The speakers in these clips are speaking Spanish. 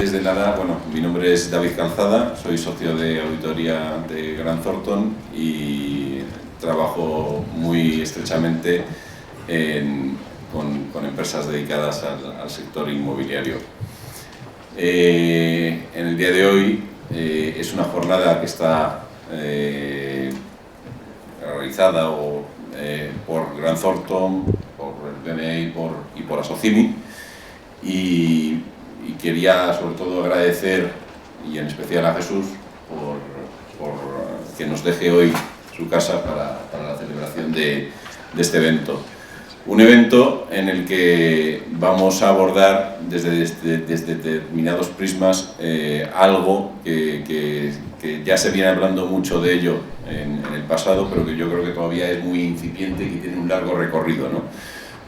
Antes de nada, bueno, mi nombre es David Calzada, soy socio de auditoría de Grant Thornton y trabajo muy estrechamente con empresas dedicadas al sector inmobiliario. En el día de hoy es una jornada que está realizada por Grant Thornton, por el BME y por Asocimi, y quería sobre todo agradecer, y en especial a Jesús, por que nos deje hoy su casa para la celebración de este evento. Un evento en el que vamos a abordar desde determinados prismas algo que ya se viene hablando mucho de ello en el pasado, pero que yo creo que todavía es muy incipiente y que tiene un largo recorrido, ¿no?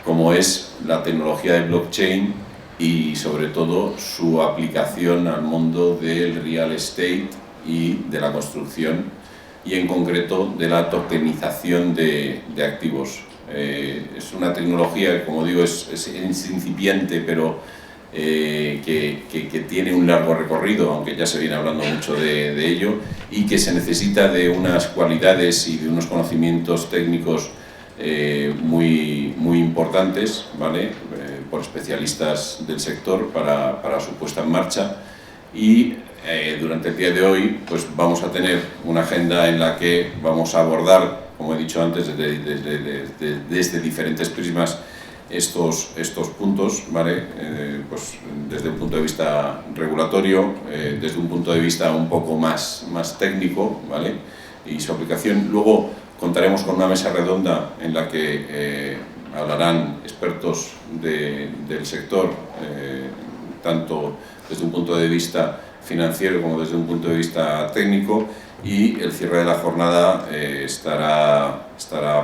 Como es la tecnología de blockchain y sobre todo su aplicación al mundo del real estate y de la construcción, y en concreto de la tokenización de activos. Es una tecnología que, como digo, es incipiente, pero que tiene un largo recorrido, aunque ya se viene hablando mucho de ello, y que se necesita de unas cualidades y de unos conocimientos técnicos muy importantes, ¿vale? Por especialistas del sector para su puesta en marcha. Y durante el día de hoy pues vamos a tener una agenda en la que vamos a abordar, como he dicho antes, desde diferentes prismas estos puntos, ¿vale? Pues desde un punto de vista regulatorio, desde un punto de vista un poco más técnico, ¿vale? Y su aplicación. Luego contaremos con una mesa redonda en la que hablarán expertos del sector, tanto desde un punto de vista financiero como desde un punto de vista técnico, y el cierre de la jornada estará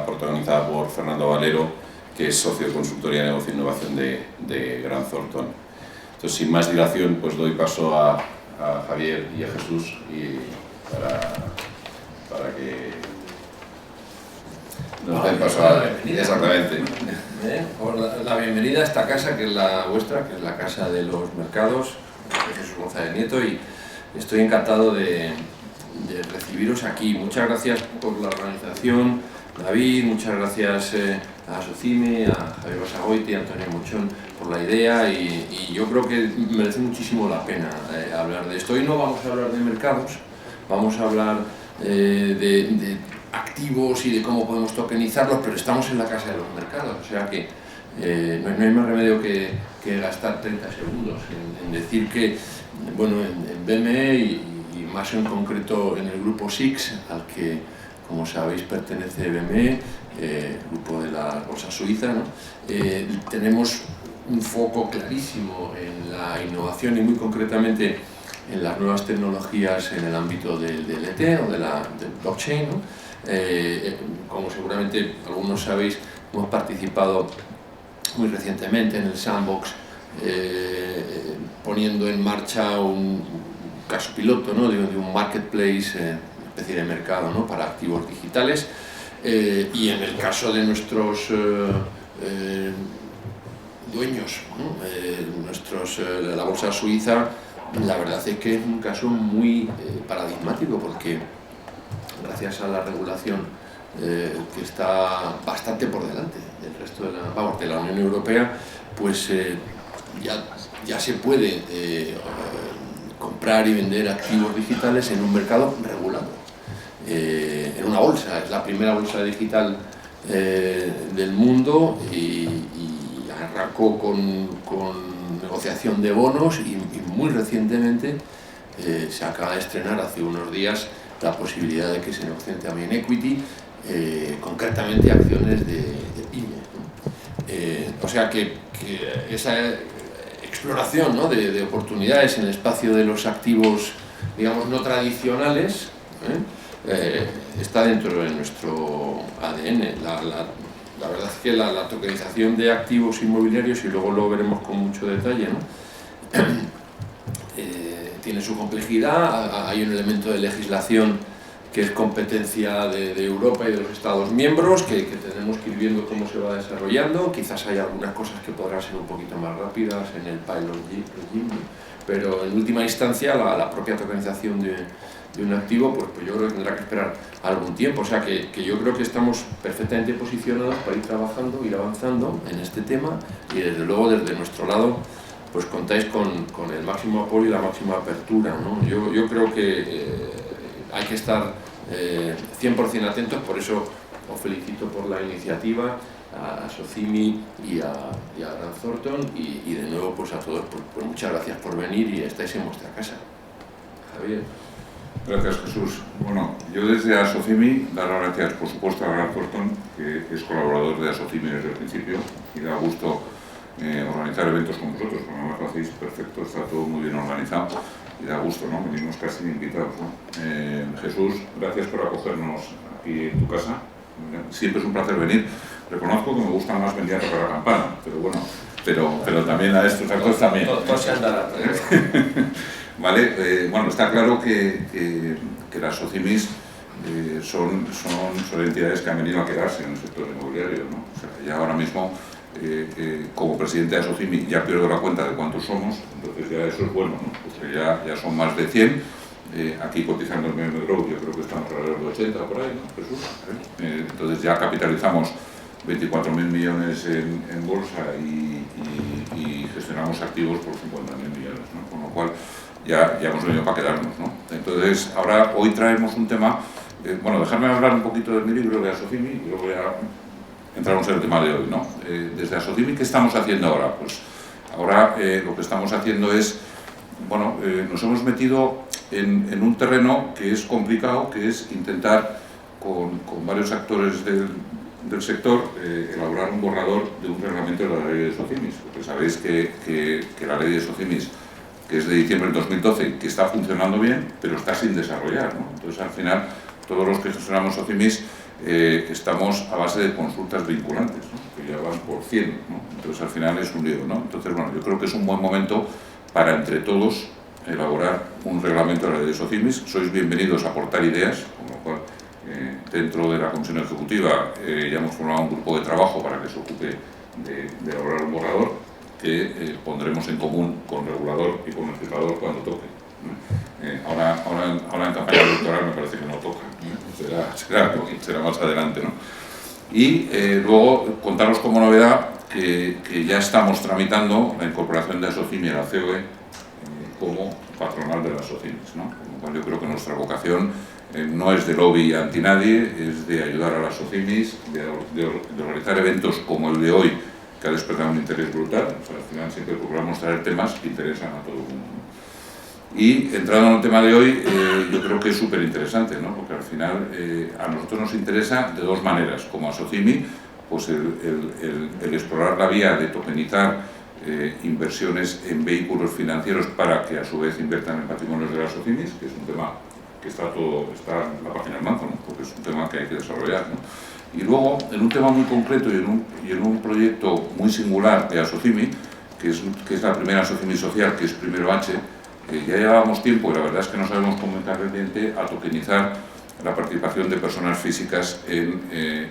protagonizada por Fernando Valero, que es socio de consultoría de negocio e innovación de Grant Thornton. Entonces, sin más dilación, pues doy paso a Javier y a Jesús para que nos den paso a... Exactamente. La bienvenida a esta casa, que es la vuestra, que es la Casa de los Mercados, de Jesús González Nieto, y estoy encantado de recibiros aquí. Muchas gracias por la organización, David, muchas gracias a Asocimi, a Javier Basagoiti y a Antonio Mochón por la idea, y yo creo que merece muchísimo la pena hablar de esto. Hoy no vamos a hablar de mercados, vamos a hablar de activos y de cómo podemos tokenizarlos, pero estamos en la Casa de los Mercados, o sea que no hay más remedio que gastar 30 segundos en decir que, bueno, en BME y más en concreto en el grupo SIX, al que, como sabéis, pertenece BME, grupo de la bolsa suiza, ¿no? Tenemos un foco clarísimo en la innovación y muy concretamente en las nuevas tecnologías en el ámbito del DLT o del blockchain, ¿no? Como seguramente algunos sabéis, hemos participado muy recientemente en el Sandbox, poniendo en marcha un caso piloto, ¿no? de un marketplace, una especie de mercado, ¿no? Para activos digitales, y en el caso de nuestros dueños, ¿no? De la bolsa suiza, la verdad es que es un caso muy paradigmático, porque gracias a la regulación que está bastante por delante del resto de la Unión Europea, pues ya se puede comprar y vender activos digitales en un mercado regulado, en una bolsa. Es la primera bolsa digital del mundo, y arrancó con negociación de bonos, y muy recientemente se acaba de estrenar hace unos días la posibilidad de que se negocien también equity, concretamente acciones de pyme, ¿no? O sea que esa exploración, ¿no? de oportunidades en el espacio de los activos, digamos, no tradicionales, está dentro de nuestro ADN. La verdad es que la tokenización de activos inmobiliarios, y luego lo veremos con mucho detalle, ¿no? Tiene su complejidad. Hay un elemento de legislación que es competencia de Europa y de los Estados miembros, que tenemos que ir viendo cómo se va desarrollando. Quizás hay algunas cosas que podrán ser un poquito más rápidas en el pilot regime, pero en última instancia la propia tokenización de un activo, pues yo creo que tendrá que esperar algún tiempo. O sea que yo creo que estamos perfectamente posicionados para ir trabajando, ir avanzando en este tema, y desde luego desde nuestro lado pues contáis con el máximo apoyo y la máxima apertura, ¿no? Yo creo que hay que estar 100% atentos, por eso os felicito por la iniciativa, a Socimi y a Grant Thornton, y de nuevo pues a todos pues muchas gracias por venir, y estáis en vuestra casa. Javier. Gracias, Jesús. Bueno, yo desde Asocimi dar las gracias, por supuesto, a Grant Thornton, que es colaborador de Asocimi desde el principio, y da gusto organizar eventos con vosotros, como además lo hacéis perfecto, está todo muy bien organizado y da gusto, ¿no? Venimos casi invitados, ¿no? Jesús, gracias por acogernos aquí en tu casa. Siempre es un placer venir. Reconozco que me gusta más venir a tocar la campana, pero bueno, pero también a estos actos también. Todo se andará. Vale, bueno, está claro que las Socimis son entidades que han venido a quedarse en el sector inmobiliario, ¿no? O sea, ya ahora mismo, como presidente de Socimi, ya pierdo la cuenta de cuántos somos, entonces ya eso es bueno, ¿no? Porque ya son más de 100, aquí cotizando en BM Growth, yo creo que estamos alrededor de 80 por ahí, ¿no, Jesús? Entonces ya capitalizamos 24.000 millones en bolsa y gestionamos activos por 50.000 millones, ¿no? Con lo cual ya hemos venido para quedarnos, ¿no? Entonces, hoy traemos un tema, bueno, dejarme hablar un poquito de mi libro de Asocimi y luego ya entramos en el tema de hoy, ¿no? Desde Asocimi, ¿qué estamos haciendo ahora? Pues ahora lo que estamos haciendo es, bueno, nos hemos metido en un terreno que es complicado, que es intentar con varios actores del sector elaborar un borrador de un reglamento de la ley de Socimis, porque sabéis que la ley de Socimis, que es de diciembre del 2012, que está funcionando bien, pero está sin desarrollar, ¿no? Entonces, al final, todos los que gestionamos Socimis estamos a base de consultas vinculantes, ¿no? Que ya van por 100, ¿no? Entonces, al final es un lío, ¿no? Entonces, bueno, yo creo que es un buen momento para, entre todos, elaborar un reglamento de la ley de Socimis. Sois bienvenidos a aportar ideas, con lo cual, dentro de la Comisión Ejecutiva ya hemos formado un grupo de trabajo para que se ocupe de elaborar un borrador, que pondremos en común con el regulador y con el legislador cuando toque. Ahora en campaña electoral me parece que no toca, será más adelante, ¿no? Y luego contaros como novedad que ya estamos tramitando la incorporación de Asocimi a la COE como patronal de las Socimis, ¿no? Con lo cual yo creo que nuestra vocación no es de lobby anti nadie, es de ayudar a las Socimis, de organizar eventos como el de hoy, que ha despertado un interés brutal. O sea, al final siempre procuramos traer temas que interesan a todo el mundo, ¿no? Y entrando en el tema de hoy, yo creo que es súper interesante, ¿no? Porque al final a nosotros nos interesa de dos maneras. Como a Socimi, pues el explorar la vía de tokenizar inversiones en vehículos financieros para que a su vez inviertan en patrimonios de las Socimis, que es un tema que está en la página del banco, ¿no? Porque es un tema que hay que desarrollar, ¿no? Y luego, en un tema muy concreto y en un proyecto muy singular de Asocimi, que es la primera Asocimi social, que es Primero H, ya llevábamos tiempo, y la verdad es que no sabemos cómo entrar pendiente, a tokenizar la participación de personas físicas en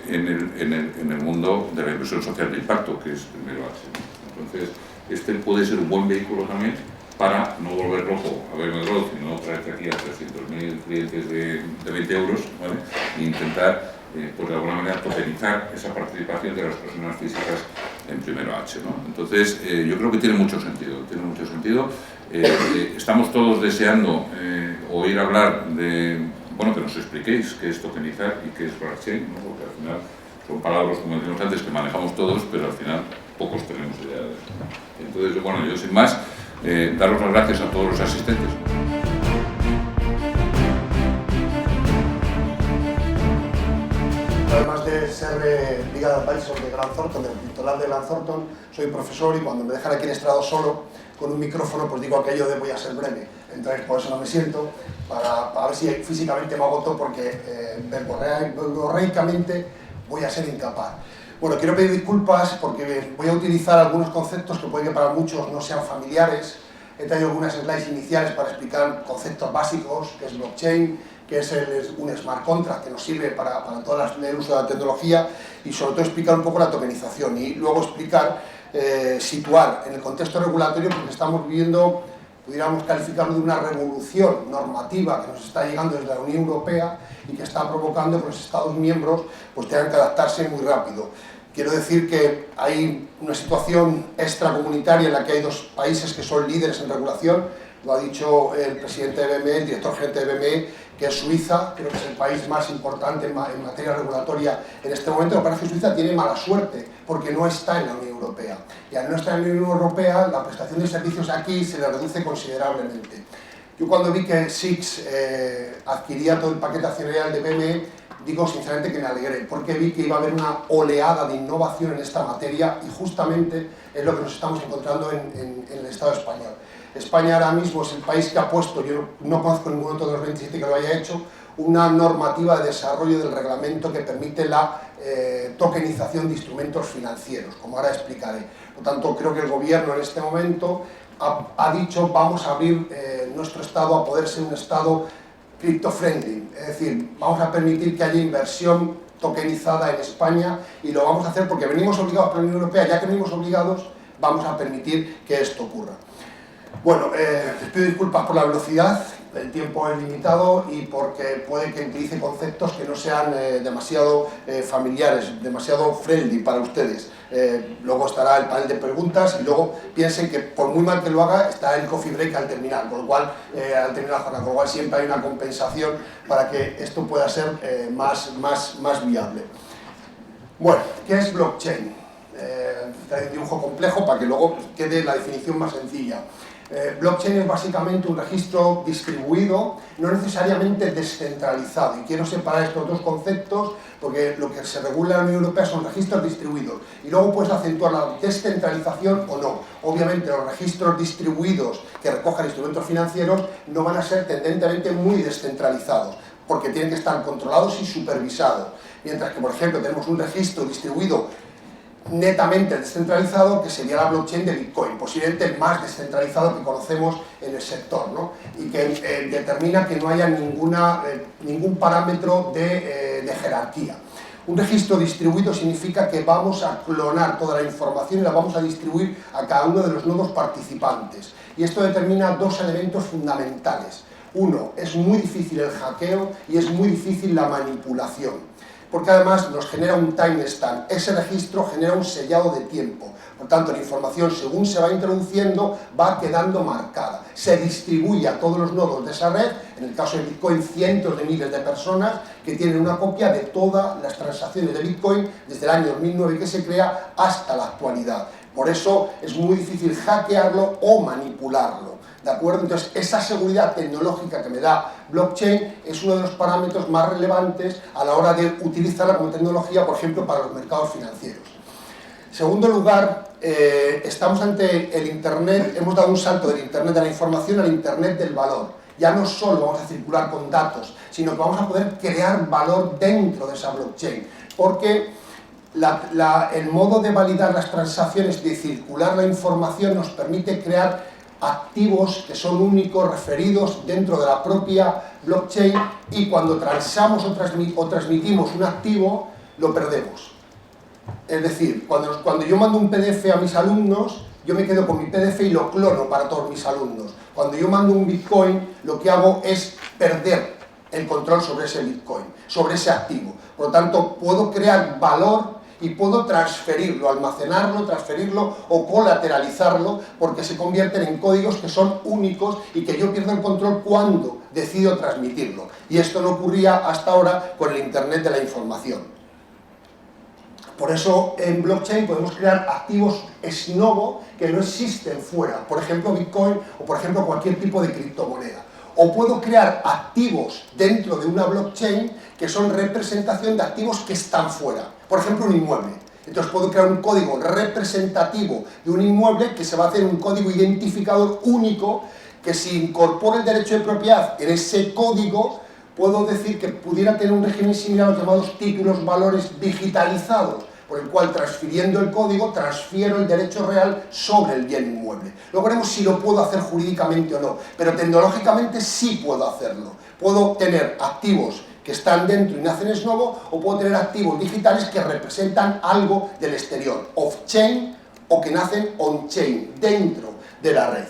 el mundo de la inversión social de impacto, que es Primero H, ¿no? Entonces, este puede ser un buen vehículo también para no volver loco a BM Growth y no traerte aquí a 300.000 clientes de 20 euros, ¿vale? E intentar pues de alguna manera tokenizar esa participación de las personas físicas en Primero H, ¿no? Entonces, yo creo que tiene mucho sentido, estamos todos deseando oír hablar de, bueno, que nos expliquéis qué es tokenizar y qué es blockchain, ¿no? Porque al final son palabras, como decíamos antes, que manejamos todos, pero al final pocos tenemos idea de esto. Entonces, bueno, yo sin más, daros las gracias a todos los asistentes. Además de ser Legal Advisor de Grant Thornton, del titular de Grant Thornton, soy profesor y cuando me dejan aquí en estrado solo, con un micrófono, pues digo aquello de voy a ser breve. Entonces, por eso no me siento, para ver si físicamente me agoto, porque verborreicamente voy a ser incapaz. Bueno, quiero pedir disculpas porque voy a utilizar algunos conceptos que puede que para muchos no sean familiares. He traído algunas slides iniciales para explicar conceptos básicos, qué es blockchain, que es un smart contract que nos sirve para todo el uso de la tecnología, y sobre todo explicar un poco la tokenización y luego explicar, situar en el contexto regulatorio, porque estamos viviendo, pudiéramos calificarlo de una revolución normativa que nos está llegando desde la Unión Europea y que está provocando que los Estados miembros pues tengan que adaptarse muy rápido. Quiero decir que hay una situación extracomunitaria en la que hay dos países que son líderes en regulación. Lo ha dicho el presidente de BME, el director gerente de BME, que es Suiza. Creo que es el país más importante en materia regulatoria en este momento. Lo que pasa es que Suiza tiene mala suerte porque no está en la Unión Europea. Y al no estar en la Unión Europea, la prestación de servicios aquí se le reduce considerablemente. Yo cuando vi que SIX adquiría todo el paquete accionarial de BME, digo sinceramente que me alegré, porque vi que iba a haber una oleada de innovación en esta materia y justamente es lo que nos estamos encontrando en el Estado español. España ahora mismo es el país que ha puesto, yo no conozco ningún otro de los 27 que lo haya hecho, una normativa de desarrollo del reglamento que permite la tokenización de instrumentos financieros, como ahora explicaré. Por tanto, creo que el gobierno en este momento ha dicho vamos a abrir nuestro Estado a poder ser un Estado crypto-friendly, es decir, vamos a permitir que haya inversión tokenizada en España y lo vamos a hacer porque venimos obligados por la Unión Europea, ya que venimos obligados, vamos a permitir que esto ocurra. Bueno, les pido disculpas por la velocidad, el tiempo es limitado y porque puede que utilice conceptos que no sean demasiado familiares, demasiado friendly para ustedes. Luego estará el panel de preguntas y luego piensen que por muy mal que lo haga está el coffee break al terminar, con lo cual, al terminar la jornada, con lo cual siempre hay una compensación para que esto pueda ser más viable. Bueno, ¿qué es blockchain? Un dibujo complejo para que luego quede la definición más sencilla. Blockchain es básicamente un registro distribuido, no necesariamente descentralizado, y quiero separar estos dos conceptos porque lo que se regula en la Unión Europea son registros distribuidos y luego puedes acentuar la descentralización o no. Obviamente los registros distribuidos que recojan instrumentos financieros no van a ser tendentemente muy descentralizados porque tienen que estar controlados y supervisados, mientras que por ejemplo tenemos un registro distribuido netamente descentralizado, que sería la blockchain de Bitcoin, posiblemente más descentralizado que conocemos en el sector, ¿no? Y que determina que no haya ningún parámetro de jerarquía. Un registro distribuido significa que vamos a clonar toda la información y la vamos a distribuir a cada uno de los nodos participantes. Y esto determina dos elementos fundamentales. Uno, es muy difícil el hackeo y es muy difícil la manipulación, porque además nos genera un timestamp. Ese registro genera un sellado de tiempo. Por tanto, la información, según se va introduciendo, va quedando marcada. Se distribuye a todos los nodos de esa red, en el caso de Bitcoin, cientos de miles de personas que tienen una copia de todas las transacciones de Bitcoin desde el año 2009 que se crea hasta la actualidad. Por eso es muy difícil hackearlo o manipularlo. ¿De acuerdo? Entonces, esa seguridad tecnológica que me da blockchain es uno de los parámetros más relevantes a la hora de utilizarla como tecnología, por ejemplo, para los mercados financieros. En segundo lugar, estamos ante el Internet, hemos dado un salto del Internet de la información al Internet del valor. Ya no solo vamos a circular con datos, sino que vamos a poder crear valor dentro de esa blockchain, porque el modo de validar las transacciones, de circular la información, nos permite crear activos que son únicos, referidos dentro de la propia blockchain, y cuando transamos o transmitimos un activo, lo perdemos. Es decir, cuando yo mando un PDF a mis alumnos, yo me quedo con mi PDF y lo clono para todos mis alumnos. Cuando yo mando un Bitcoin, lo que hago es perder el control sobre ese Bitcoin, sobre ese activo. Por lo tanto, puedo crear valor y puedo transferirlo, almacenarlo, transferirlo o colateralizarlo, porque se convierten en códigos que son únicos y que yo pierdo el control cuando decido transmitirlo. Y esto no ocurría hasta ahora con el Internet de la información. Por eso en blockchain podemos crear activos ex novo que no existen fuera, por ejemplo Bitcoin o por ejemplo cualquier tipo de criptomoneda. O puedo crear activos dentro de una blockchain que son representación de activos que están fuera. Por ejemplo, un inmueble. Entonces puedo crear un código representativo de un inmueble que se va a hacer un código identificador único, que si incorporo el derecho de propiedad en ese código, puedo decir que pudiera tener un régimen similar a los llamados títulos valores digitalizados. por el cual, transfiriendo el código, transfiero el derecho real sobre el bien inmueble. Luego veremos si lo puedo hacer jurídicamente o no, pero tecnológicamente sí puedo hacerlo. Puedo tener activos que están dentro y nacen ex novo, o puedo tener activos digitales que representan algo del exterior, off-chain, o que nacen on-chain, dentro de la red.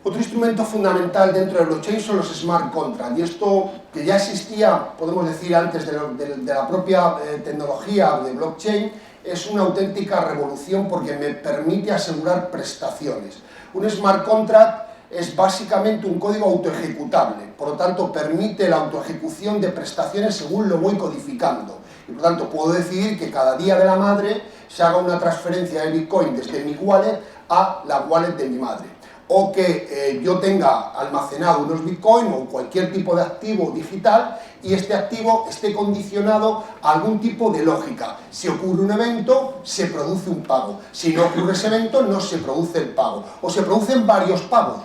Otro instrumento fundamental dentro del blockchain son los smart contracts, y esto que ya existía, podemos decir, antes de la propia tecnología de blockchain, es una auténtica revolución porque me permite asegurar prestaciones. Un smart contract es básicamente un código autoejecutable, por lo tanto permite la autoejecución de prestaciones según lo voy codificando, y por lo tanto puedo decidir que cada día de la madre se haga una transferencia de Bitcoin desde mi wallet a la wallet de mi madre, o que yo tenga almacenado unos Bitcoin o cualquier tipo de activo digital y este activo esté condicionado a algún tipo de lógica. Si ocurre un evento, se produce un pago. Si no ocurre ese evento, no se produce el pago. O se producen varios pagos.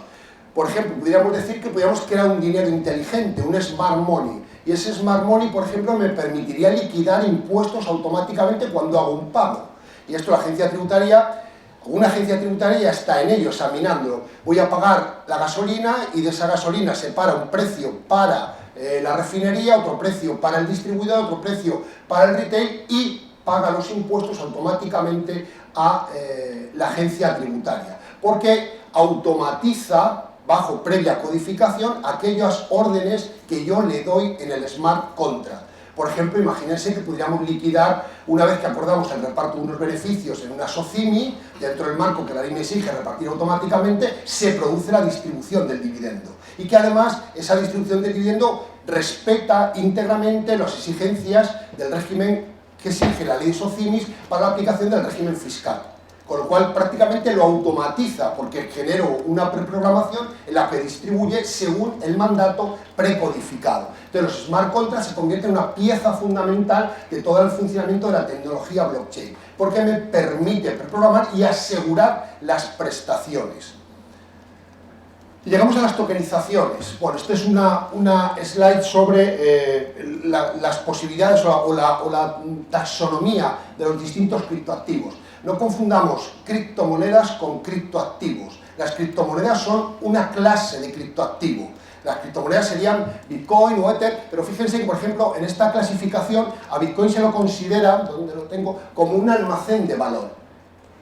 Por ejemplo, podríamos decir que podríamos crear un dinero inteligente, un smart money. Y ese smart money, por ejemplo, me permitiría liquidar impuestos automáticamente cuando hago un pago. Y esto la agencia tributaria... Una agencia tributaria ya está en ello, examinándolo. Voy a pagar la gasolina y de esa gasolina se para un precio para la refinería, otro precio para el distribuidor, otro precio para el retail y paga los impuestos automáticamente a la agencia tributaria. Porque automatiza, bajo previa codificación, aquellas órdenes que yo le doy en el smart contract. Por ejemplo, imagínense que pudiéramos liquidar, una vez que acordamos el reparto de unos beneficios en una SOCIMI, dentro del marco que la ley me exige repartir automáticamente, se produce la distribución del dividendo. Y que además esa distribución del dividendo respeta íntegramente las exigencias del régimen que exige la ley de SOCIMIs para la aplicación del régimen fiscal. Con lo cual prácticamente lo automatiza porque genero una preprogramación en la que distribuye según el mandato precodificado. Entonces los smart contracts se convierten en una pieza fundamental de todo el funcionamiento de la tecnología blockchain, porque me permite preprogramar y asegurar las prestaciones. Y llegamos a las tokenizaciones. Bueno, esta es una slide sobre las posibilidades o la taxonomía de los distintos criptoactivos. No confundamos criptomonedas con criptoactivos. Las criptomonedas son una clase de criptoactivo. Las criptomonedas serían Bitcoin o Ether, pero fíjense que, por ejemplo, en esta clasificación a Bitcoin se lo considera, donde lo tengo, como un almacén de valor,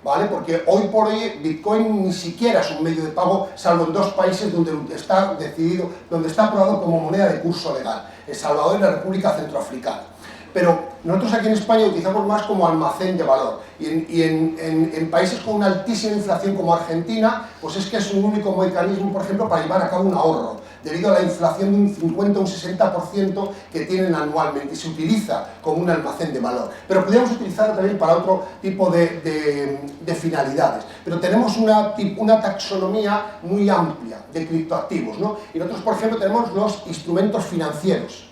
¿vale? Porque hoy por hoy Bitcoin ni siquiera es un medio de pago, salvo en dos países donde está decidido, donde está aprobado como moneda de curso legal, El Salvador y la República Centroafricana. Pero nosotros aquí en España utilizamos más como almacén de valor y en países con una altísima inflación como Argentina, pues es que es un único mecanismo, por ejemplo, para llevar a cabo un ahorro, debido a la inflación de un 50 o un 60% que tienen anualmente y se utiliza como un almacén de valor. Pero podríamos utilizarlo también para otro tipo de finalidades. Pero tenemos una taxonomía muy amplia de criptoactivos, ¿no? Y nosotros, por ejemplo, tenemos los instrumentos financieros.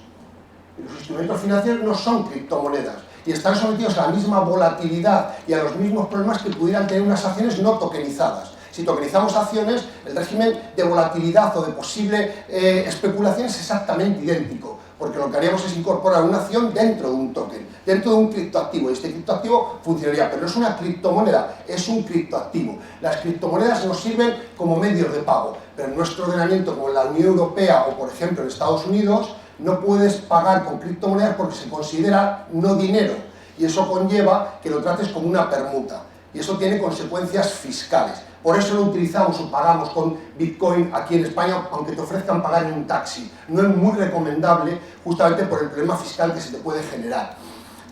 Los instrumentos financieros no son criptomonedas y están sometidos a la misma volatilidad y a los mismos problemas que pudieran tener unas acciones no tokenizadas. Si tokenizamos acciones, el régimen de volatilidad o de posible especulación es exactamente idéntico, porque lo que haríamos es incorporar una acción dentro de un token, dentro de un criptoactivo, y este criptoactivo funcionaría, pero no es una criptomoneda, es un criptoactivo. Las criptomonedas nos sirven como medios de pago, pero en nuestro ordenamiento, como en la Unión Europea o, por ejemplo, en Estados Unidos, no puedes pagar con criptomonedas porque se considera no dinero y eso conlleva que lo trates como una permuta y eso tiene consecuencias fiscales. Por eso lo utilizamos o pagamos con Bitcoin aquí en España, aunque te ofrezcan pagar en un taxi. No es muy recomendable justamente por el problema fiscal que se te puede generar.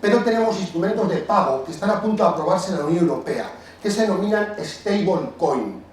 Pero tenemos instrumentos de pago que están a punto de aprobarse en la Unión Europea, que se denominan stablecoin.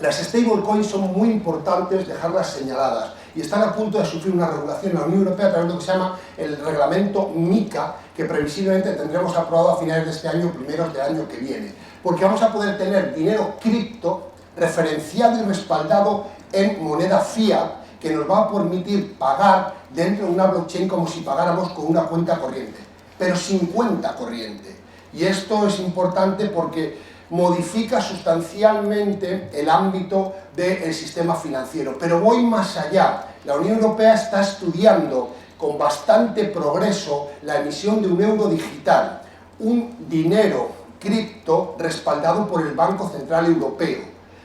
Las stablecoins son muy importantes dejarlas señaladas y están a punto de sufrir una regulación en la Unión Europea a través de lo que se llama el reglamento MiCA, que previsiblemente tendremos aprobado a finales de este año, primeros del año que viene. Porque vamos a poder tener dinero cripto referenciado y respaldado en moneda fiat que nos va a permitir pagar dentro de una blockchain como si pagáramos con una cuenta corriente, pero sin cuenta corriente. Y esto es importante porque modifica sustancialmente el ámbito del sistema financiero. Pero voy más allá. La Unión Europea está estudiando con bastante progreso la emisión de un euro digital, un dinero cripto respaldado por el Banco Central Europeo,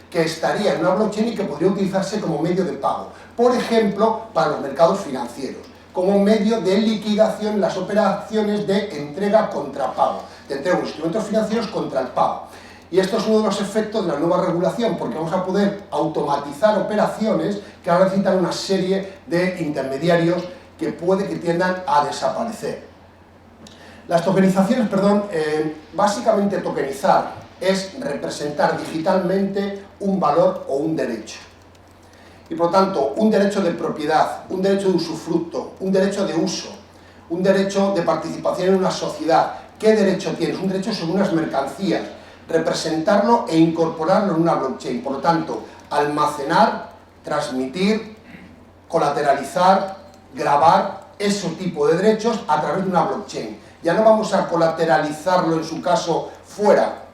que estaría en una blockchain y que podría utilizarse como medio de pago, por ejemplo, para los mercados financieros, como medio de liquidación en las operaciones de entrega contra pago, de entrega de los instrumentos financieros contra el pago. Y esto es uno de los efectos de la nueva regulación, porque vamos a poder automatizar operaciones que ahora necesitan una serie de intermediarios que puede que tiendan a desaparecer. Las tokenizaciones, básicamente tokenizar es representar digitalmente un valor o un derecho. Y por lo tanto, un derecho de propiedad, un derecho de usufructo, un derecho de uso, un derecho de participación en una sociedad. ¿Qué derecho tienes? Un derecho sobre unas mercancías. Representarlo e incorporarlo en una blockchain. Por lo tanto, almacenar, transmitir, colateralizar, grabar ese tipo de derechos a través de una blockchain. Ya no vamos a colateralizarlo en su caso fuera,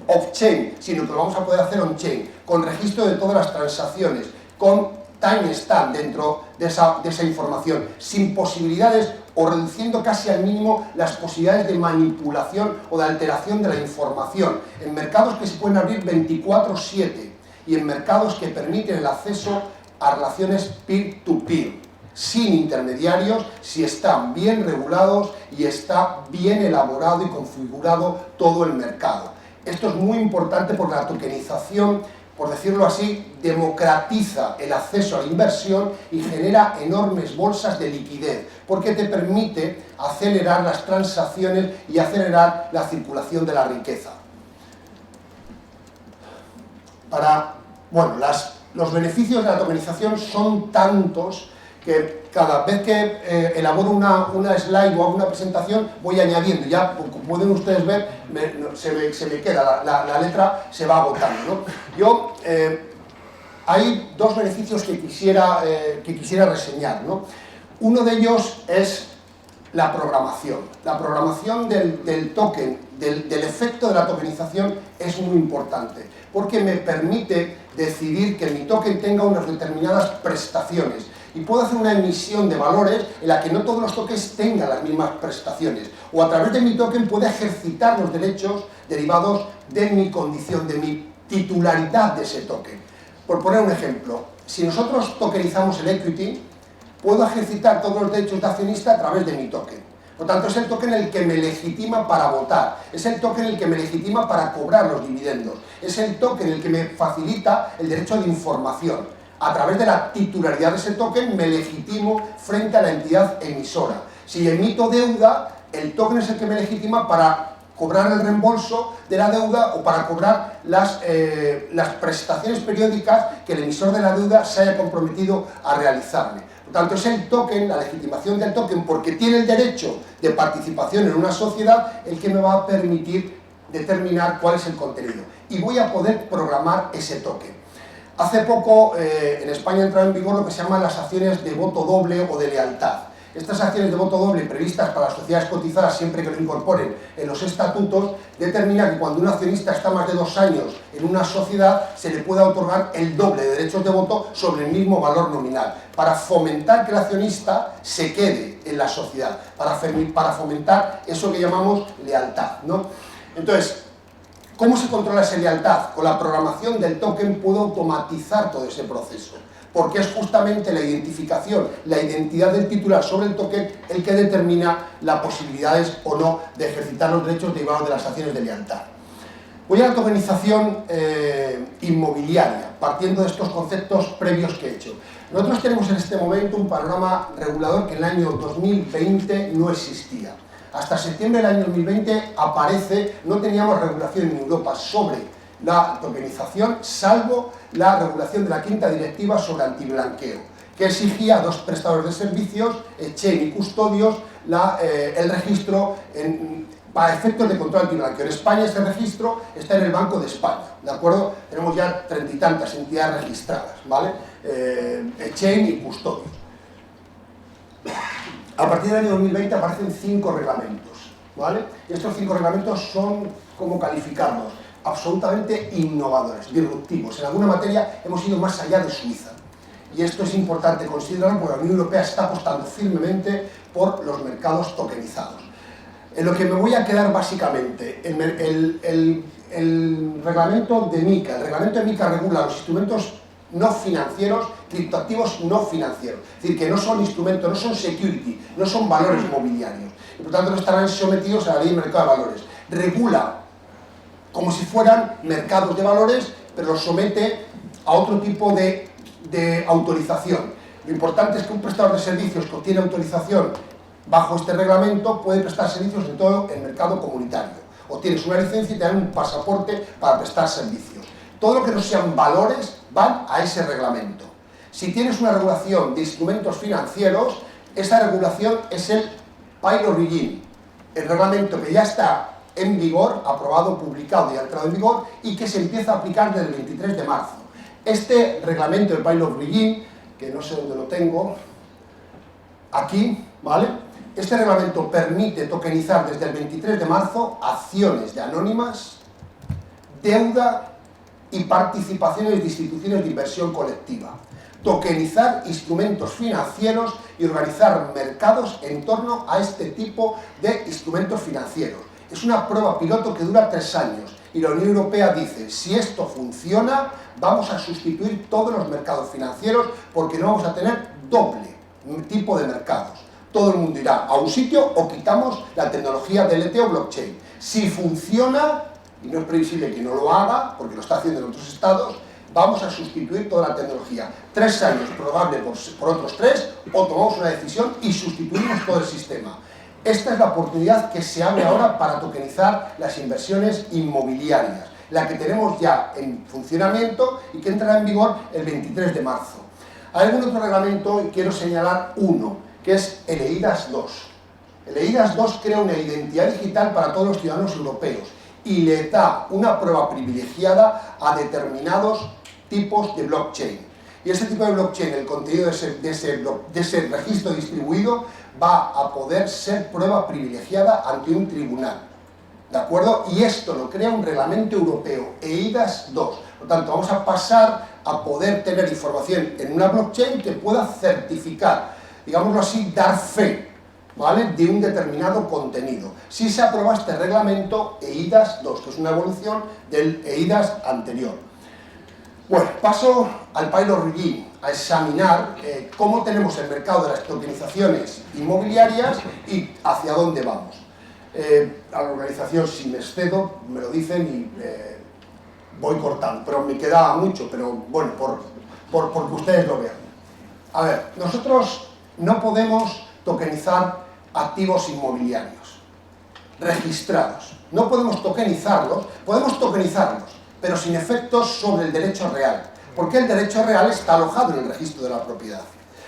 off-chain, sino que lo vamos a poder hacer on-chain, con registro de todas las transacciones, con timestamp dentro de esa información, sin posibilidades o reduciendo casi al mínimo las posibilidades de manipulación o de alteración de la información, en mercados que se pueden abrir 24/7 y en mercados que permiten el acceso a relaciones peer-to-peer, sin intermediarios, si están bien regulados y está bien elaborado y configurado todo el mercado. Esto es muy importante porque la tokenización, por decirlo así, democratiza el acceso a la inversión y genera enormes bolsas de liquidez, porque te permite acelerar las transacciones y acelerar la circulación de la riqueza. Los beneficios de la tokenización son tantos que cada vez que elaboro una slide o hago una presentación voy añadiendo. Ya, como pueden ustedes ver, se me queda, la letra se va agotando, ¿no? Hay dos beneficios que quisiera reseñar, ¿no? Uno de ellos es la programación. La programación del token, del efecto de la tokenización es muy importante, porque me permite decidir que mi token tenga unas determinadas prestaciones. Y puedo hacer una emisión de valores en la que no todos los tokens tengan las mismas prestaciones. O a través de mi token puedo ejercitar los derechos derivados de mi condición, de mi titularidad de ese token. Por poner un ejemplo, si nosotros tokenizamos el equity, puedo ejercitar todos los derechos de accionista a través de mi token. Por tanto, es el token el que me legitima para votar, es el token el que me legitima para cobrar los dividendos, es el token el que me facilita el derecho de información. A través de la titularidad de ese token me legitimo frente a la entidad emisora. Si emito deuda, el token es el que me legitima para cobrar el reembolso de la deuda o para cobrar las prestaciones periódicas que el emisor de la deuda se haya comprometido a realizarme. Por tanto, es el token, la legitimación del token, porque tiene el derecho de participación en una sociedad, el que me va a permitir determinar cuál es el contenido. Y voy a poder programar ese token. Hace poco en España entró en vigor lo que se llaman las acciones de voto doble o de lealtad. Estas acciones de voto doble previstas para las sociedades cotizadas siempre que lo incorporen en los estatutos determina que cuando un accionista está más de 2 años en una sociedad se le puede otorgar el doble de derechos de voto sobre el mismo valor nominal para fomentar que el accionista se quede en la sociedad, para fomentar eso que llamamos lealtad, ¿no? Entonces, ¿cómo se controla esa lealtad? Con la programación del token puedo automatizar todo ese proceso, porque es justamente la identificación, la identidad del titular sobre el token el que determina las posibilidades o no de ejercitar los derechos derivados de las acciones de lealtad. Voy a la tokenización inmobiliaria, partiendo de estos conceptos previos que he hecho. Nosotros tenemos en este momento un panorama regulador que en el año 2020 no existía. Hasta septiembre del año 2020 no teníamos regulación en Europa sobre la tokenización, salvo la regulación de la 5ª directiva sobre antiblanqueo, que exigía a 2 prestadores de servicios, exchange y custodios, el registro para efectos de control antiblanqueo. En España este registro está en el Banco de España, ¿de acuerdo? Tenemos ya 30 y tantas entidades registradas, ¿vale? Exchange y custodios. A partir del año 2020 aparecen 5 reglamentos, ¿vale? Y estos 5 reglamentos son, ¿cómo calificarlos? Absolutamente innovadores, disruptivos. En alguna materia hemos ido más allá de Suiza. y esto es importante considerarlo porque la Unión Europea está apostando firmemente por los mercados tokenizados. En lo que me voy a quedar básicamente, el reglamento de MiCA. El reglamento de MiCA regula los instrumentos no financieros, criptoactivos no financieros. Es decir, que no son instrumentos, no son security, no son valores mobiliarios. Y por tanto no estarán sometidos a la ley de mercado de valores. Regula como si fueran mercados de valores, pero los somete a otro tipo de autorización. Lo importante es que un prestador de servicios que obtiene autorización bajo este reglamento puede prestar servicios en todo el mercado comunitario. Obtienes una licencia y te dan un pasaporte para prestar servicios. Todo lo que no sean valores van a ese reglamento. Si tienes una regulación de instrumentos financieros, esa regulación es el Pilot Regime, el reglamento que ya está en vigor, aprobado, publicado y ha entrado en vigor, y que se empieza a aplicar desde el 23 de marzo. Este reglamento del Pilot Regime, que no sé dónde lo tengo, aquí, ¿vale? Este reglamento permite tokenizar desde el 23 de marzo acciones de anónimas, deuda y participaciones de instituciones de inversión colectiva, tokenizar instrumentos financieros y organizar mercados en torno a este tipo de instrumentos financieros. Es una prueba piloto que dura 3 años y la Unión Europea dice, si esto funciona, vamos a sustituir todos los mercados financieros porque no vamos a tener doble tipo de mercados. Todo el mundo irá a un sitio o quitamos la tecnología DLT o blockchain. Si funciona, y no es previsible que no lo haga, porque lo está haciendo en otros estados, vamos a sustituir toda la tecnología. 3 años, probable por otros 3, o tomamos una decisión y sustituimos todo el sistema. Esta es la oportunidad que se abre ahora para tokenizar las inversiones inmobiliarias, la que tenemos ya en funcionamiento y que entrará en vigor el 23 de marzo. Hay algún otro reglamento y quiero señalar uno, que es el eIDAS 2. El eIDAS 2 crea una identidad digital para todos los ciudadanos europeos y le da una prueba privilegiada a determinados tipos de blockchain. Y ese tipo de blockchain, el contenido de ese registro distribuido, va a poder ser prueba privilegiada ante un tribunal. ¿De acuerdo? Y esto lo crea un reglamento europeo, eIDAS 2. Por lo tanto, vamos a pasar a poder tener información en una blockchain que pueda certificar, digámoslo así, dar fe, ¿vale?, de un determinado contenido. Si se aprueba este reglamento eIDAS 2, que es una evolución del eIDAS anterior. Bueno, paso al Pilot Regime, a examinar cómo tenemos el mercado de las tokenizaciones inmobiliarias y hacia dónde vamos. A la organización, si me excedo, me lo dicen y voy cortando, pero me queda mucho, pero bueno, porque ustedes lo vean. A ver, nosotros no podemos tokenizar activos inmobiliarios registrados. No podemos tokenizarlos, podemos tokenizarlos, pero sin efectos sobre el derecho real, porque el derecho real está alojado en el registro de la propiedad.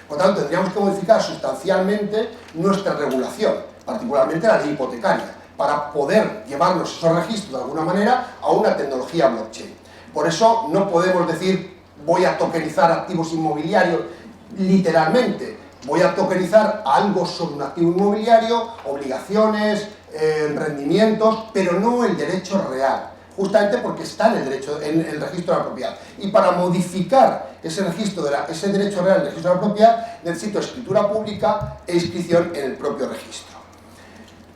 Por tanto, tendríamos que modificar sustancialmente nuestra regulación, particularmente la ley hipotecaria, para poder llevarnos esos registros de alguna manera a una tecnología blockchain. Por eso no podemos decir voy a tokenizar activos inmobiliarios literalmente, voy a tokenizar algo sobre un activo inmobiliario, obligaciones, rendimientos, pero no el derecho real, justamente porque está en el registro de la propiedad. Y para modificar ese derecho real, el registro de la propiedad, necesito escritura pública e inscripción en el propio registro.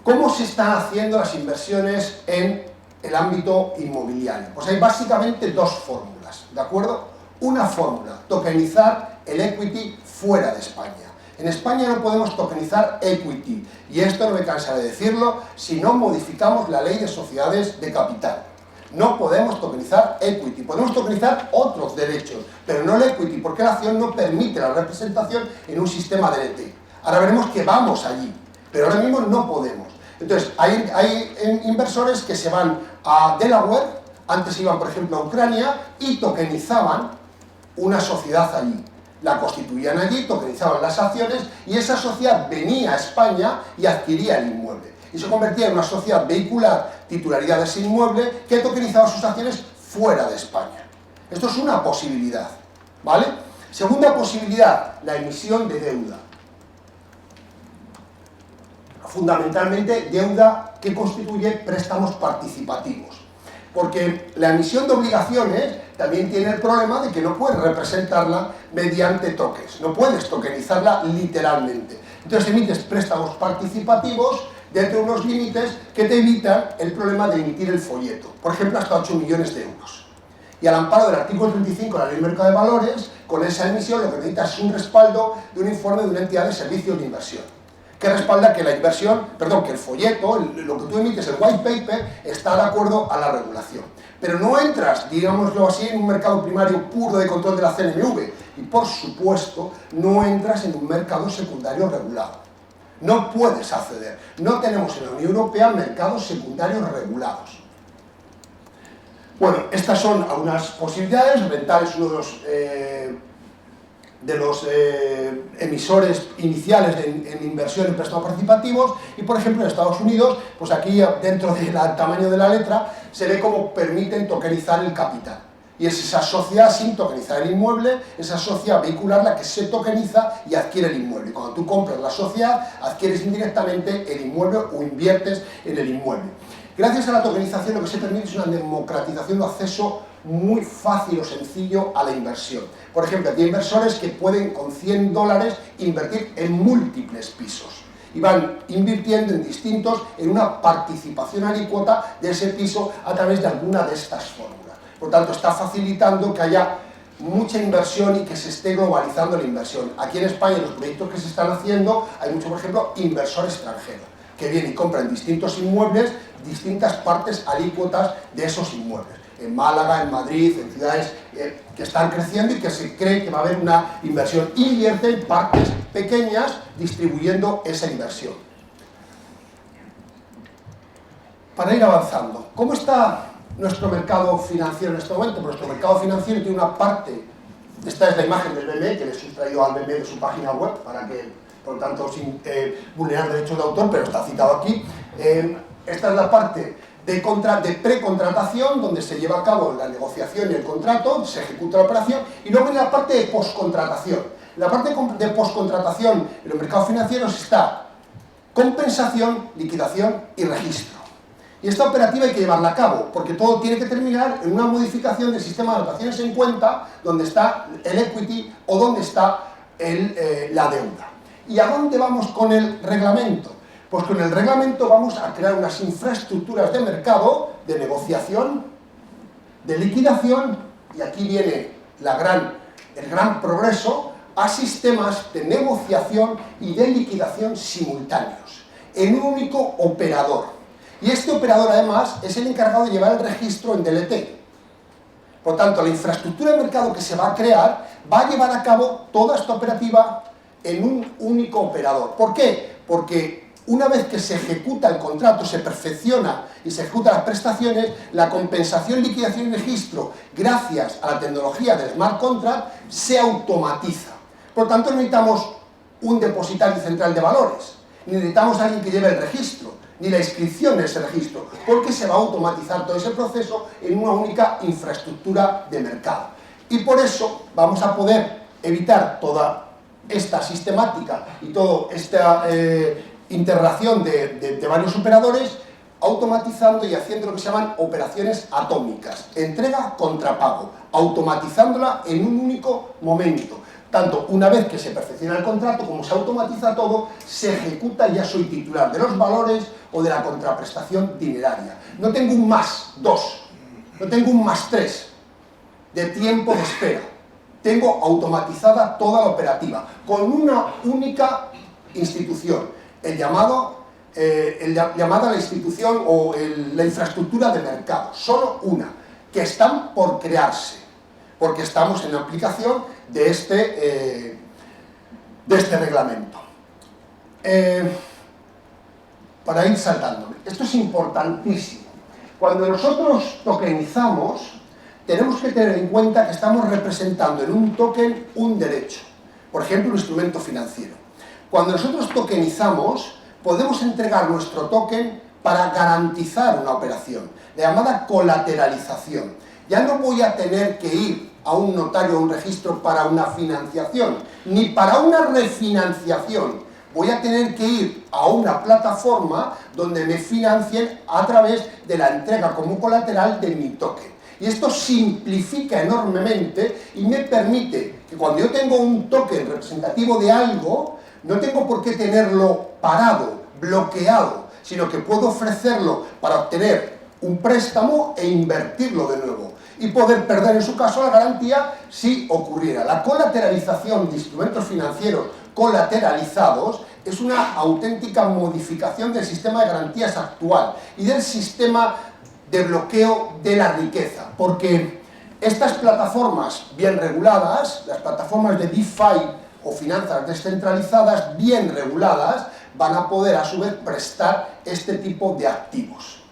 ¿Cómo se están haciendo las inversiones en el ámbito inmobiliario? Pues hay básicamente 2 fórmulas, ¿de acuerdo? Una fórmula, tokenizar el equity fuera de España. En España no podemos tokenizar equity, y esto no me cansaré de decirlo, si no modificamos la ley de sociedades de capital. No podemos tokenizar equity, podemos tokenizar otros derechos, pero no el equity, porque la acción no permite la representación en un sistema DLT. Ahora veremos que vamos allí, pero ahora mismo no podemos. Entonces, hay inversores que se van a Delaware, antes iban, por ejemplo, a Ucrania, y tokenizaban una sociedad allí. La constituían allí, tokenizaban las acciones, y esa sociedad venía a España y adquiría el inmueble. Y se convertía en una sociedad vehicular, titularidad de ese inmueble, que tokenizaba sus acciones fuera de España. Esto es una posibilidad, ¿vale? Segunda posibilidad, la emisión de deuda. Fundamentalmente, deuda que constituye préstamos participativos. Porque la emisión de obligaciones también tiene el problema de que no puedes representarla mediante tokens, no puedes tokenizarla literalmente. Entonces emites préstamos participativos dentro de unos límites que te evitan el problema de emitir el folleto, por ejemplo hasta 8 millones de euros. Y al amparo del artículo 35 de la Ley de Mercado de Valores, con esa emisión lo que necesitas es un respaldo de un informe de una entidad de servicios de inversión, que respalda que la inversión, perdón, que el folleto, lo que tú emites, el white paper, está de acuerdo a la regulación. Pero no entras, digámoslo así, en un mercado primario puro de control de la CNMV y, por supuesto, no entras en un mercado secundario regulado. No puedes acceder. No tenemos en la Unión Europea mercados secundarios regulados. Bueno, estas son algunas posibilidades. Rental es uno de los emisores iniciales en inversión en préstamos participativos y, por ejemplo, en Estados Unidos, pues aquí dentro del tamaño de la letra se ve cómo permiten tokenizar el capital. Y es esa sociedad sin tokenizar el inmueble, esa sociedad vehicular la que se tokeniza y adquiere el inmueble. Cuando tú compras la sociedad, adquieres indirectamente el inmueble o inviertes en el inmueble. Gracias a la tokenización lo que se permite es una democratización de acceso muy fácil o sencillo a la inversión. Por ejemplo, hay inversores que pueden con $100 invertir en múltiples pisos y van invirtiendo en una participación alícuota de ese piso a través de alguna de estas fórmulas. Por tanto, está facilitando que haya mucha inversión y que se esté globalizando la inversión. Aquí en España, en los proyectos que se están haciendo, hay mucho, por ejemplo, inversor extranjero, que viene y compra en distintos inmuebles, distintas partes alícuotas de esos inmuebles. En Málaga, en Madrid, en ciudades que están creciendo y que se cree que va a haber una inversión. Invierte en partes pequeñas distribuyendo esa inversión. Para ir avanzando, ¿cómo está nuestro mercado financiero en este momento? Pues nuestro mercado financiero tiene una parte, esta es la imagen del BME, que le he sustraído al BME de su página web, para que, por lo tanto, sin vulnerar derechos de autor, pero está citado aquí. Esta es la parte de precontratación, donde se lleva a cabo la negociación y el contrato, se ejecuta la operación, y luego viene la parte de postcontratación. En la parte de postcontratación en los mercados financieros está compensación, liquidación y registro. Y esta operativa hay que llevarla a cabo, porque todo tiene que terminar en una modificación del sistema de anotaciones en cuenta, donde está el equity o donde está la deuda. ¿Y a dónde vamos con el reglamento? Pues con el reglamento vamos a crear unas infraestructuras de mercado, de negociación, de liquidación, y aquí viene el gran progreso, a sistemas de negociación y de liquidación simultáneos, en un único operador. Y este operador, además, es el encargado de llevar el registro en DLT. Por tanto, la infraestructura de mercado que se va a crear va a llevar a cabo toda esta operativa en un único operador. ¿Por qué? Porque una vez que se ejecuta el contrato, se perfecciona y se ejecutan las prestaciones, la compensación, liquidación y registro, gracias a la tecnología del Smart Contract, se automatiza. Por tanto, no necesitamos un depositario central de valores, ni necesitamos a alguien que lleve el registro, ni la inscripción de ese registro, porque se va a automatizar todo ese proceso en una única infraestructura de mercado. Y por eso vamos a poder evitar toda esta sistemática y toda esta integración de varios operadores, automatizando y haciendo lo que se llaman operaciones atómicas, entrega contra pago, automatizándola en un único momento. Tanto una vez que se perfecciona el contrato, como se automatiza todo, se ejecuta y ya soy titular de los valores o de la contraprestación dineraria. No tengo un +2, no tengo un +3 de tiempo de espera. Tengo automatizada toda la operativa, con una única institución, llamada la institución o la infraestructura de mercado, solo una, que están por crearse, porque estamos en la aplicación de este reglamento. Para ir saltándome, esto es importantísimo. Cuando nosotros tokenizamos, tenemos que tener en cuenta que estamos representando en un token un derecho, por ejemplo, un instrumento financiero. Cuando nosotros tokenizamos, podemos entregar nuestro token para garantizar una operación, la llamada colateralización. Ya no voy a tener que ir a un notario o un registro para una financiación, ni para una refinanciación. Voy a tener que ir a una plataforma donde me financien a través de la entrega como colateral de mi token. Y esto simplifica enormemente y me permite que cuando yo tengo un token representativo de algo, no tengo por qué tenerlo parado, bloqueado, sino que puedo ofrecerlo para obtener un préstamo e invertirlo de nuevo y poder perder en su caso la garantía si ocurriera. La colateralización de instrumentos financieros colateralizados es una auténtica modificación del sistema de garantías actual y del sistema de bloqueo de la riqueza, porque estas plataformas bien reguladas, las plataformas de DeFi o finanzas descentralizadas bien reguladas, van a poder a su vez prestar este tipo de activos.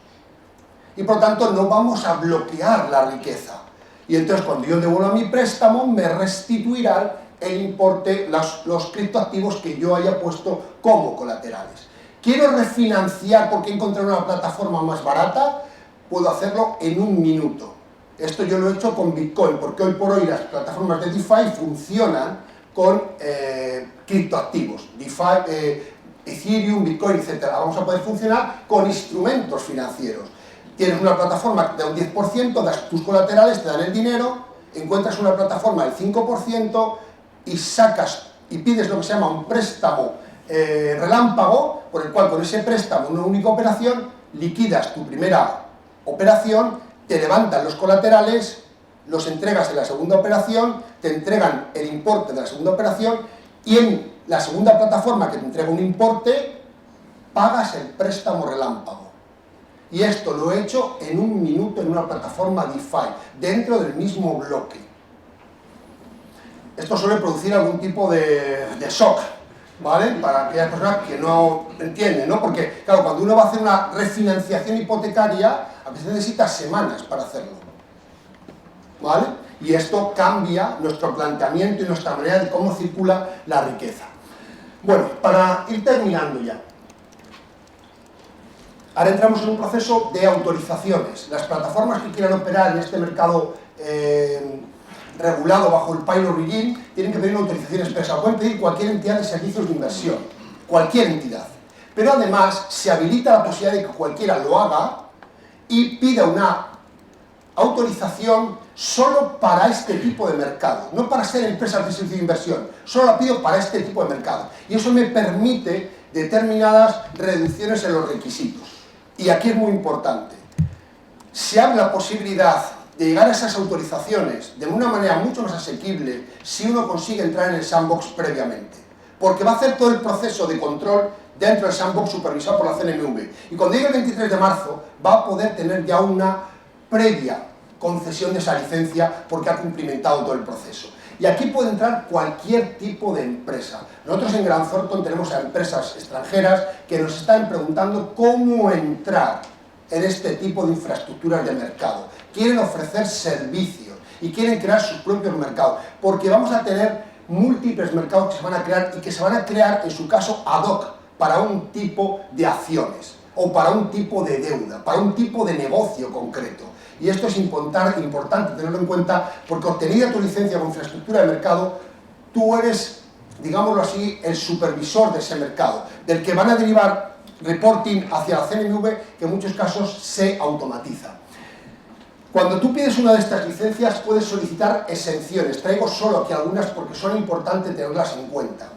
Y por tanto no vamos a bloquear la riqueza. Y entonces cuando yo devuelva mi préstamo me restituirán el importe, los criptoactivos que yo haya puesto como colaterales. ¿Quiero refinanciar porque he encontrado una plataforma más barata? Puedo hacerlo en un minuto. Esto yo lo he hecho con Bitcoin, porque hoy por hoy las plataformas de DeFi funcionan con criptoactivos. DeFi, Ethereum, Bitcoin, etc. Vamos a poder funcionar con instrumentos financieros. Tienes una plataforma de un 10%, das tus colaterales, te dan el dinero, encuentras una plataforma del 5% y sacas y pides lo que se llama un préstamo relámpago, por el cual con ese préstamo, una única operación, liquidas tu primera operación, te levantan los colaterales, los entregas en la segunda operación, te entregan el importe de la segunda operación y en la segunda plataforma que te entrega un importe, pagas el préstamo relámpago. Y esto lo he hecho en un minuto en una plataforma DeFi, dentro del mismo bloque. Esto suele producir algún tipo de shock, ¿vale? Para aquellas personas que no entienden, ¿no? Porque, claro, cuando uno va a hacer una refinanciación hipotecaria, a veces necesita semanas para hacerlo, ¿vale? Y esto cambia nuestro planteamiento y nuestra manera de cómo circula la riqueza. Bueno, para ir terminando ya. Ahora entramos en un proceso de autorizaciones. Las plataformas que quieran operar en este mercado regulado bajo el Pilot Regime tienen que pedir una autorización expresa. Pueden pedir cualquier entidad de servicios de inversión, cualquier entidad. Pero además se habilita la posibilidad de que cualquiera lo haga y pida una autorización solo para este tipo de mercado, no para ser empresas de servicio de inversión, solo la pido para este tipo de mercado. Y eso me permite determinadas reducciones en los requisitos. Y aquí es muy importante. Se abre la posibilidad de llegar a esas autorizaciones de una manera mucho más asequible si uno consigue entrar en el sandbox previamente. Porque va a hacer todo el proceso de control dentro del sandbox supervisado por la CNMV. Y cuando llegue el 23 de marzo va a poder tener ya una previa concesión de esa licencia porque ha cumplimentado todo el proceso. Y aquí puede entrar cualquier tipo de empresa. Nosotros en Grant Thornton tenemos a empresas extranjeras que nos están preguntando cómo entrar en este tipo de infraestructuras de mercado. Quieren ofrecer servicios y quieren crear sus propios mercados, porque vamos a tener múltiples mercados que se van a crear y que se van a crear, en su caso, ad hoc para un tipo de acciones o para un tipo de deuda, para un tipo de negocio concreto. Y esto es importante tenerlo en cuenta porque obtenida tu licencia como infraestructura de mercado, tú eres, digámoslo así, el supervisor de ese mercado, del que van a derivar reporting hacia la CNMV, que en muchos casos se automatiza. Cuando tú pides una de estas licencias puedes solicitar exenciones. Traigo solo aquí algunas porque son importantes tenerlas en cuenta.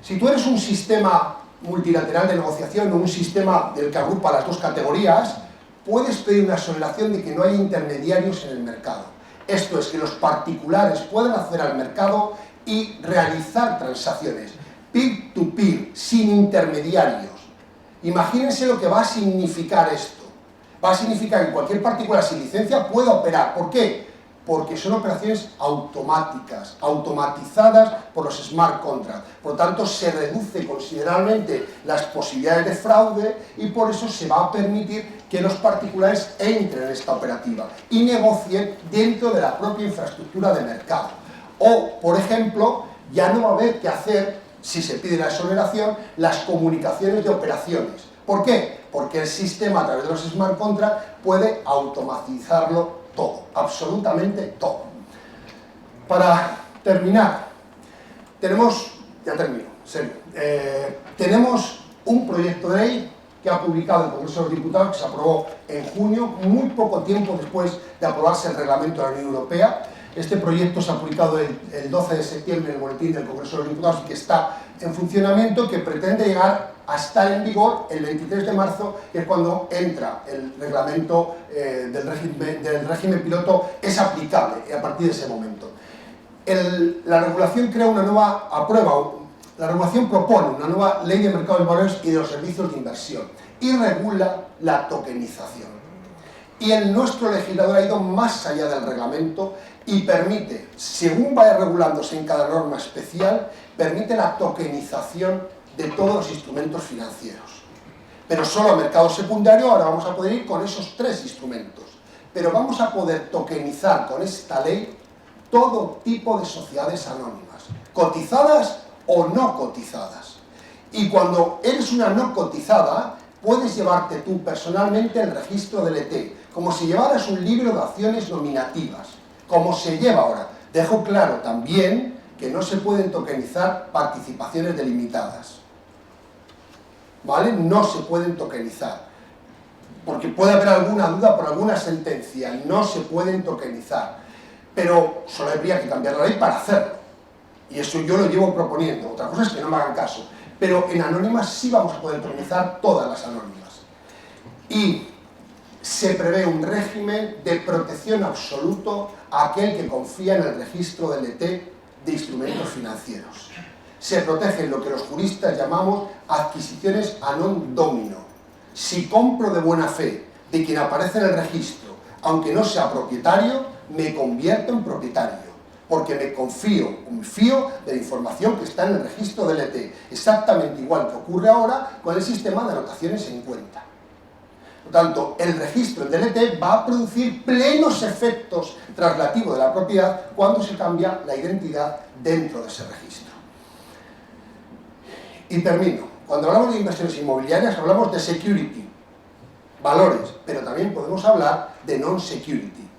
Si tú eres un sistema multilateral de negociación o un sistema del que agrupa las dos categorías, puedes pedir una exoneración de que no haya intermediarios en el mercado. Esto es, que los particulares puedan acceder al mercado y realizar transacciones peer-to-peer, sin intermediarios. Imagínense lo que va a significar esto. Va a significar que cualquier particular sin licencia pueda operar. ¿Por qué? Porque son operaciones automáticas, automatizadas por los smart contracts. Por lo tanto, se reduce considerablemente las posibilidades de fraude y por eso se va a permitir que los particulares entren en esta operativa y negocien dentro de la propia infraestructura de mercado. O, por ejemplo, ya no va a haber que hacer, si se pide la exoneración, las comunicaciones de operaciones. ¿Por qué? Porque el sistema, a través de los smart contracts, puede automatizarlo todo, absolutamente todo. Para terminar, tenemos un proyecto de ley que ha publicado el Congreso de los Diputados, que se aprobó en junio, muy poco tiempo después de aprobarse el reglamento de la Unión Europea. Este proyecto se ha publicado el 12 de septiembre en el Boletín del Congreso de los Diputados y que está en funcionamiento, que pretende llegar a estar en vigor el 23 de marzo, que es cuando entra el reglamento del régimen piloto, es aplicable a partir de ese momento. La regulación crea una nueva, la regulación propone una nueva ley de mercado de valores y de los servicios de inversión y regula la tokenización. Y nuestro legislador ha ido más allá del reglamento y permite, según vaya regulándose en cada norma especial, permite la tokenización de todos los instrumentos financieros. Pero solo a mercado secundario ahora vamos a poder ir con esos 3 instrumentos. Pero vamos a poder tokenizar con esta ley todo tipo de sociedades anónimas, cotizadas o no cotizadas. Y cuando eres una no cotizada, puedes llevarte tú personalmente el registro del ET, como si llevaras un libro de acciones nominativas, como se lleva ahora. Dejo claro también que no se pueden tokenizar participaciones delimitadas, ¿vale? No se pueden tokenizar, porque puede haber alguna duda por alguna sentencia, no se pueden tokenizar, pero solo habría que cambiar la ley para hacerlo, y eso yo lo llevo proponiendo. Otra cosa es que no me hagan caso, pero en anónimas sí vamos a poder tokenizar todas las anónimas. Y se prevé un régimen de protección absoluto a aquel que confía en el registro del ET de instrumentos financieros. Se protegen lo que los juristas llamamos adquisiciones a non domino. Si compro de buena fe de quien aparece en el registro, aunque no sea propietario, me convierto en propietario, porque me fío de la información que está en el registro del ET, exactamente igual que ocurre ahora con el sistema de anotaciones en cuenta. Por tanto, el registro del ET va a producir plenos efectos traslativos de la propiedad cuando se cambia la identidad dentro de ese registro. Y termino. Cuando hablamos de inversiones inmobiliarias hablamos de security, valores, pero también podemos hablar de non-security,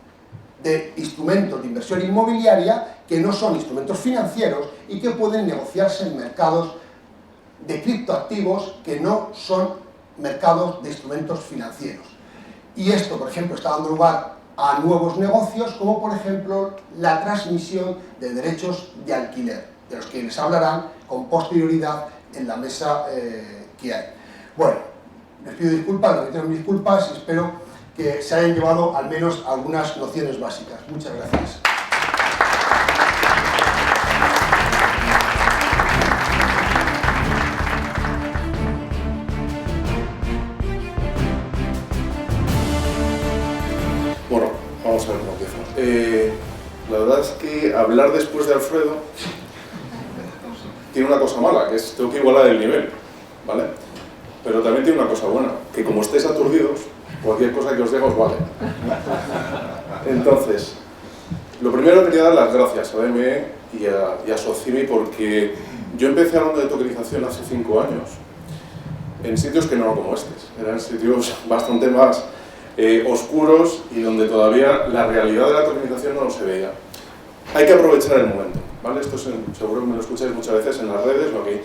de instrumentos de inversión inmobiliaria que no son instrumentos financieros y que pueden negociarse en mercados de criptoactivos que no son mercados de instrumentos financieros. Y esto, por ejemplo, está dando lugar a nuevos negocios, como por ejemplo la transmisión de derechos de alquiler, de los que les hablarán con posterioridad en la mesa que hay. Bueno, les pido disculpas, les reitero mis disculpas y espero que se hayan llevado al menos algunas nociones básicas. Muchas gracias. Bueno, vamos a ver cómo empiezo. La verdad es que hablar después de Alfredo tiene una cosa mala, que es tengo que igualar el nivel, ¿vale? Pero también tiene una cosa buena, que como estéis aturdidos, cualquier cosa que os diga os vale. Entonces, lo primero quería dar las gracias a DME y a Socimi, porque yo empecé hablando de tokenización hace 5 años, en sitios que no eran como estos, eran sitios bastante más oscuros y donde todavía la realidad de la tokenización no se veía. Hay que aprovechar el momento, ¿vale? Esto seguro que me lo escucháis muchas veces en las redes o aquí.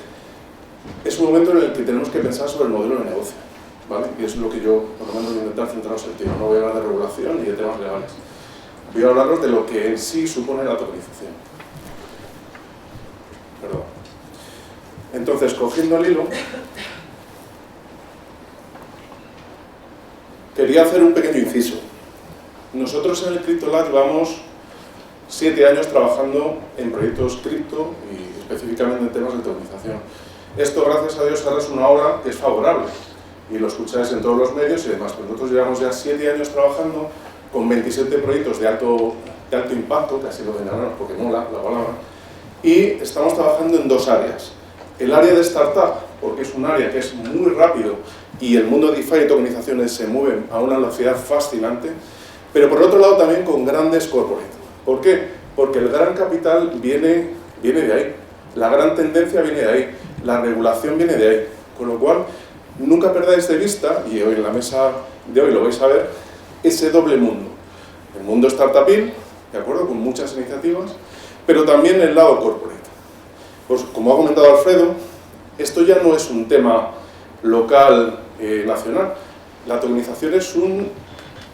Es un momento en el que tenemos que pensar sobre el modelo de negocio, ¿vale? Y eso es lo que yo, por lo menos, voy a intentar centraros en el tema. No voy a hablar de regulación ni de temas legales. Voy a hablaros de lo que en sí supone la tokenización. Perdón. Entonces, cogiendo el hilo, quería hacer un pequeño inciso. Nosotros en el CryptoLab llevamos 7 años trabajando en proyectos cripto y específicamente en temas de tokenización. Esto, gracias a Dios, ahora es una hora que es favorable y lo escucháis en todos los medios y demás. Pero nosotros llevamos ya 7 años trabajando con 27 proyectos de alto impacto, que así lo denominamos porque mola la palabra, y estamos trabajando en 2 áreas. El área de startup, porque es un área que es muy rápido y el mundo de DeFi y tokenizaciones se mueven a una velocidad fascinante, pero por otro lado también con grandes corporates. ¿Por qué? Porque el gran capital viene de ahí, la gran tendencia viene de ahí, la regulación viene de ahí, con lo cual nunca perdáis de vista, y hoy en la mesa de hoy lo vais a ver, ese doble mundo. El mundo startupil, ¿de acuerdo? Con muchas iniciativas, pero también el lado corporate. Pues como ha comentado Alfredo, esto ya no es un tema local nacional. La tokenización es un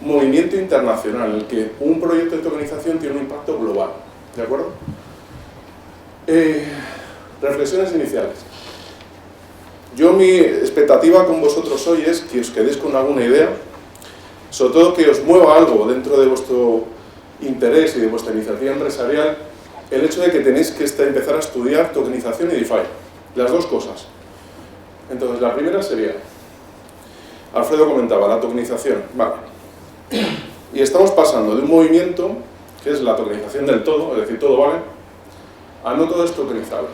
movimiento internacional en el que un proyecto de tokenización tiene un impacto global. ¿De acuerdo? Reflexiones iniciales. Yo mi expectativa con vosotros hoy es que os quedéis con alguna idea, sobre todo que os mueva algo dentro de vuestro interés y de vuestra iniciativa empresarial, el hecho de que tenéis que empezar a estudiar tokenización y DeFi, las dos cosas. Entonces, la primera sería, Alfredo comentaba, la tokenización, vale. Y estamos pasando de un movimiento, que es la tokenización del todo, es decir, todo vale, a no todo es tokenizable.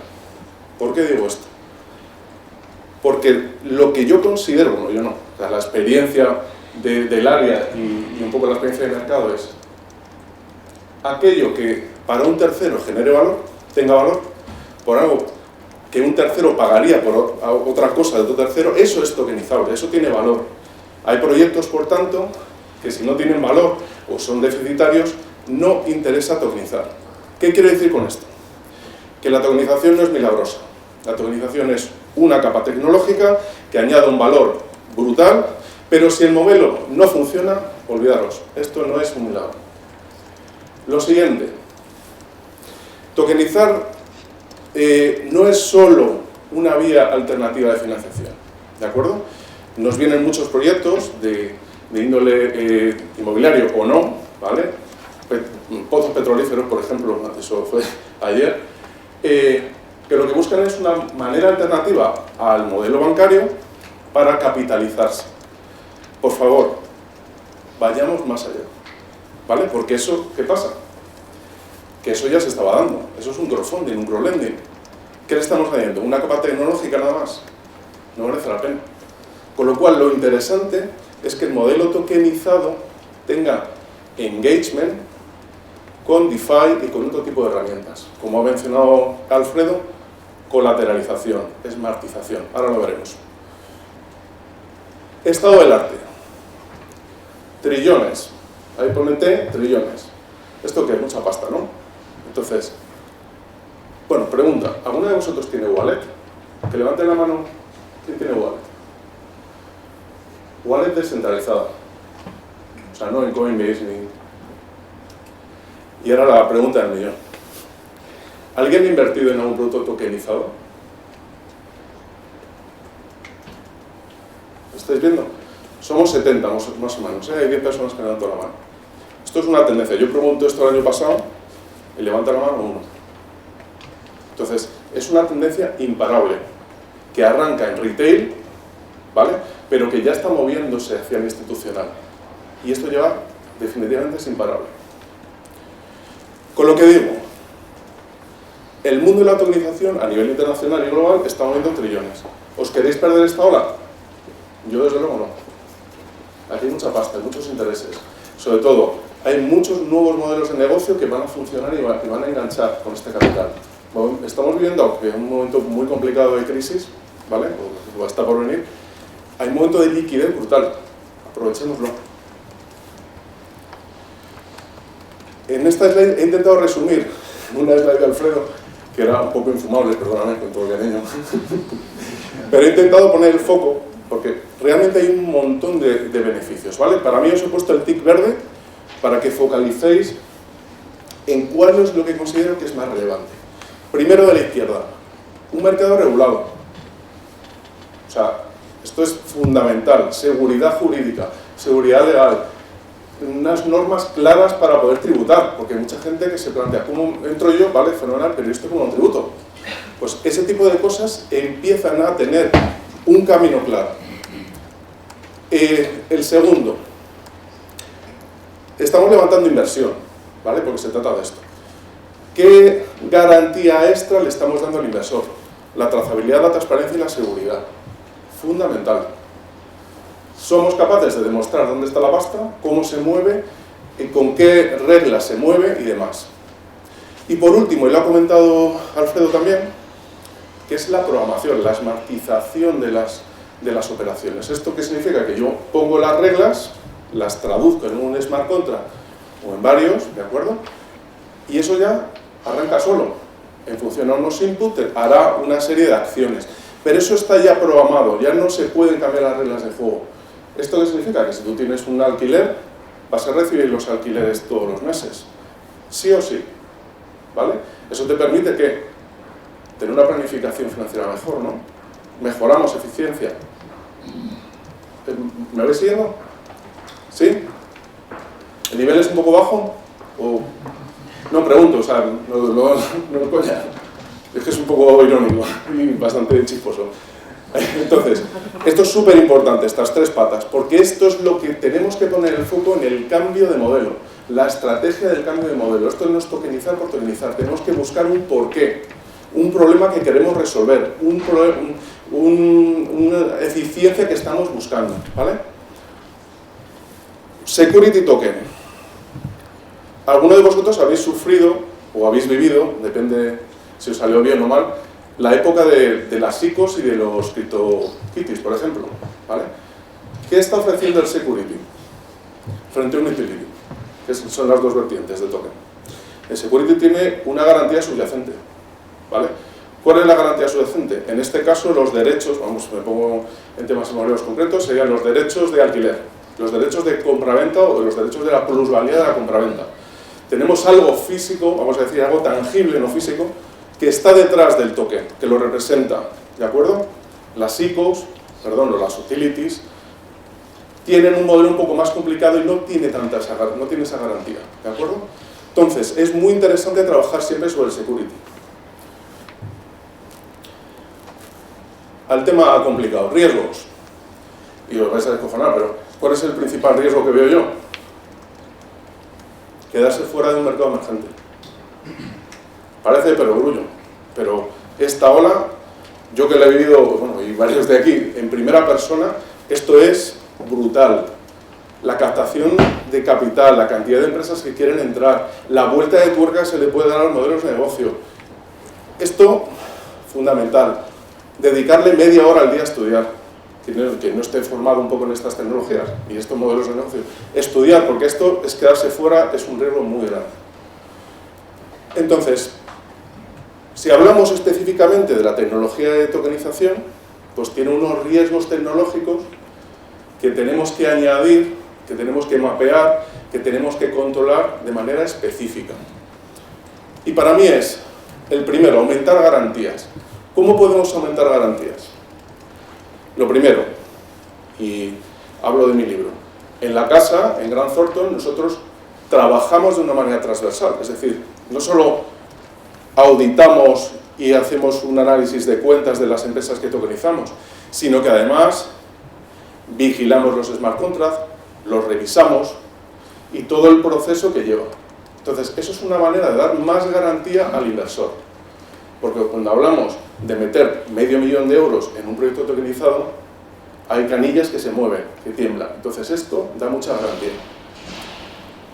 ¿Por qué digo esto? Porque lo que yo considero, bueno, yo no, o sea, la experiencia del área y un poco la experiencia de mercado es aquello que para un tercero genere valor, tenga valor, por algo que un tercero pagaría por otra cosa de otro tercero, eso es tokenizable, eso tiene valor. Hay proyectos, por tanto, que si no tienen valor o son deficitarios, no interesa tokenizar. ¿Qué quiero decir con esto? Que la tokenización no es milagrosa. La tokenización es una capa tecnológica que añade un valor brutal, pero si el modelo no funciona, olvidaros, esto no es un milagro. Lo siguiente, tokenizar no es solo una vía alternativa de financiación, ¿de acuerdo? Nos vienen muchos proyectos de índole inmobiliario o no, ¿vale? Pozos petrolíferos, por ejemplo, eso fue ayer, que lo que buscan es una manera alternativa al modelo bancario para capitalizarse. Por favor, vayamos más allá, ¿vale? Porque eso, ¿qué pasa? Que eso ya se estaba dando, eso es un crowdfunding, un crowdlending. ¿Qué le estamos añadiendo? ¿Una capa tecnológica nada más? No merece la pena. Con lo cual, lo interesante es que el modelo tokenizado tenga engagement con DeFi y con otro tipo de herramientas. Como ha mencionado Alfredo, colateralización, smartización. Ahora lo veremos. Estado del arte. Trillones. Ahí pone T, trillones. ¿Esto qué? Mucha pasta, ¿no? Entonces, bueno, pregunta. ¿Alguno de vosotros tiene wallet? Que levante la mano. ¿Quién tiene wallet? Wallet descentralizada. O sea, no en Coinbase ni... Y ahora la pregunta del millón. ¿Alguien ha invertido en algún producto tokenizado? ¿Lo estáis viendo? Somos 70 más o menos, ¿eh? Hay 10 personas que levantan la mano. Esto es una tendencia. Yo pregunto esto el año pasado y levanta la mano uno. Entonces, es una tendencia imparable que arranca en retail, ¿vale? Pero que ya está moviéndose hacia el institucional. Y esto lleva, definitivamente, es imparable. Con lo que digo, el mundo de la tokenización a nivel internacional y global está moviendo trillones. ¿Os queréis perder esta ola? Yo desde luego no. Aquí hay mucha pasta, hay muchos intereses. Sobre todo, hay muchos nuevos modelos de negocio que van a funcionar y van a enganchar con este capital. Estamos viviendo, aunque es un momento muy complicado de crisis, ¿vale? O está por venir, hay un momento de liquidez brutal. Aprovechémoslo. En esta slide he intentado resumir una slide de Alfredo, que era un poco infumable, perdóname, con todo el cariño. Pero he intentado poner el foco, porque realmente hay un montón de beneficios, ¿vale? Para mí os he puesto el tic verde para que focalicéis en cuál es lo que considero que es más relevante. Primero de la izquierda, un mercado regulado. O sea, esto es fundamental, seguridad jurídica, seguridad legal, unas normas claras para poder tributar, porque hay mucha gente que se plantea, ¿cómo entro yo? Vale, fenomenal, pero ¿esto cómo lo tributo? Pues ese tipo de cosas empiezan a tener un camino claro. El segundo, estamos levantando inversión, ¿vale? Porque se trata de esto. ¿Qué garantía extra le estamos dando al inversor? La trazabilidad, la transparencia y la seguridad. Fundamental. Somos capaces de demostrar dónde está la pasta, cómo se mueve, con qué reglas se mueve y demás. Y por último, y lo ha comentado Alfredo también, que es la programación, la smartización de las operaciones. ¿Esto qué significa? Que yo pongo las reglas, las traduzco en un smart contract o en varios, ¿de acuerdo? Y eso ya arranca solo. En función a unos inputs hará una serie de acciones. Pero eso está ya programado, ya no se pueden cambiar las reglas de juego. ¿Esto qué significa? Que si tú tienes un alquiler, vas a recibir los alquileres todos los meses, sí o sí, ¿vale? Eso te permite, ¿qué? Tener una planificación financiera mejor, ¿no? Mejoramos eficiencia. ¿Me vais siguiendo? ¿Sí? ¿El nivel es un poco bajo? ¿O... No pregunto, o sea, no coña. Es que es un poco irónico y bastante chisposo. Entonces, esto es súper importante, estas tres patas, porque esto es lo que tenemos que poner el foco en el cambio de modelo, la estrategia del cambio de modelo. Esto no es tokenizar por tokenizar, tenemos que buscar un porqué, un problema que queremos resolver, una eficiencia que estamos buscando, ¿vale? Security Token. ¿Alguno de vosotros habéis sufrido o habéis vivido, depende si os salió bien o mal, la época de las ICOs y de los CryptoKitties, por ejemplo, ¿vale? ¿Qué está ofreciendo el Security frente a un Utility? Que son las dos vertientes del token. El Security tiene una garantía subyacente, ¿vale? ¿Cuál es la garantía subyacente? En este caso, los derechos, vamos, me pongo en temas inmobiliarios concretos, serían los derechos de alquiler, los derechos de compraventa o los derechos de la plusvalía de la compraventa. Tenemos algo físico, vamos a decir algo tangible, no físico, que está detrás del token, que lo representa, ¿de acuerdo? Las ICOs, perdón, las utilities, tienen un modelo un poco más complicado y no tiene esa garantía, ¿de acuerdo? Entonces, es muy interesante trabajar siempre sobre el security. Al tema complicado, riesgos. Y os vais a descojonar, pero ¿cuál es el principal riesgo que veo yo? Quedarse fuera de un mercado emergente. Parece de perogrullo, pero esta ola, yo que la he vivido, bueno, y varios de aquí, en primera persona, esto es brutal. La captación de capital, la cantidad de empresas que quieren entrar, la vuelta de tuerca que se le puede dar a los modelos de negocio. Esto, fundamental. Dedicarle media hora al día a estudiar, que no esté formado un poco en estas tecnologías y estos modelos de negocio. Estudiar, porque esto es quedarse fuera, es un riesgo muy grande. Entonces, si hablamos específicamente de la tecnología de tokenización, pues tiene unos riesgos tecnológicos que tenemos que añadir, que tenemos que mapear, que tenemos que controlar de manera específica. Y para mí es, el primero, aumentar garantías. ¿Cómo podemos aumentar garantías? Lo primero, y hablo de mi libro, en la casa, en Grant Thornton, nosotros trabajamos de una manera transversal, es decir, no solo auditamos y hacemos un análisis de cuentas de las empresas que tokenizamos, sino que además vigilamos los smart contracts, los revisamos y todo el proceso que lleva. Entonces, eso es una manera de dar más garantía al inversor. Porque cuando hablamos de meter $500.000 de euros en un proyecto tokenizado, hay canillas que se mueven, que tiemblan. Entonces, esto da mucha garantía.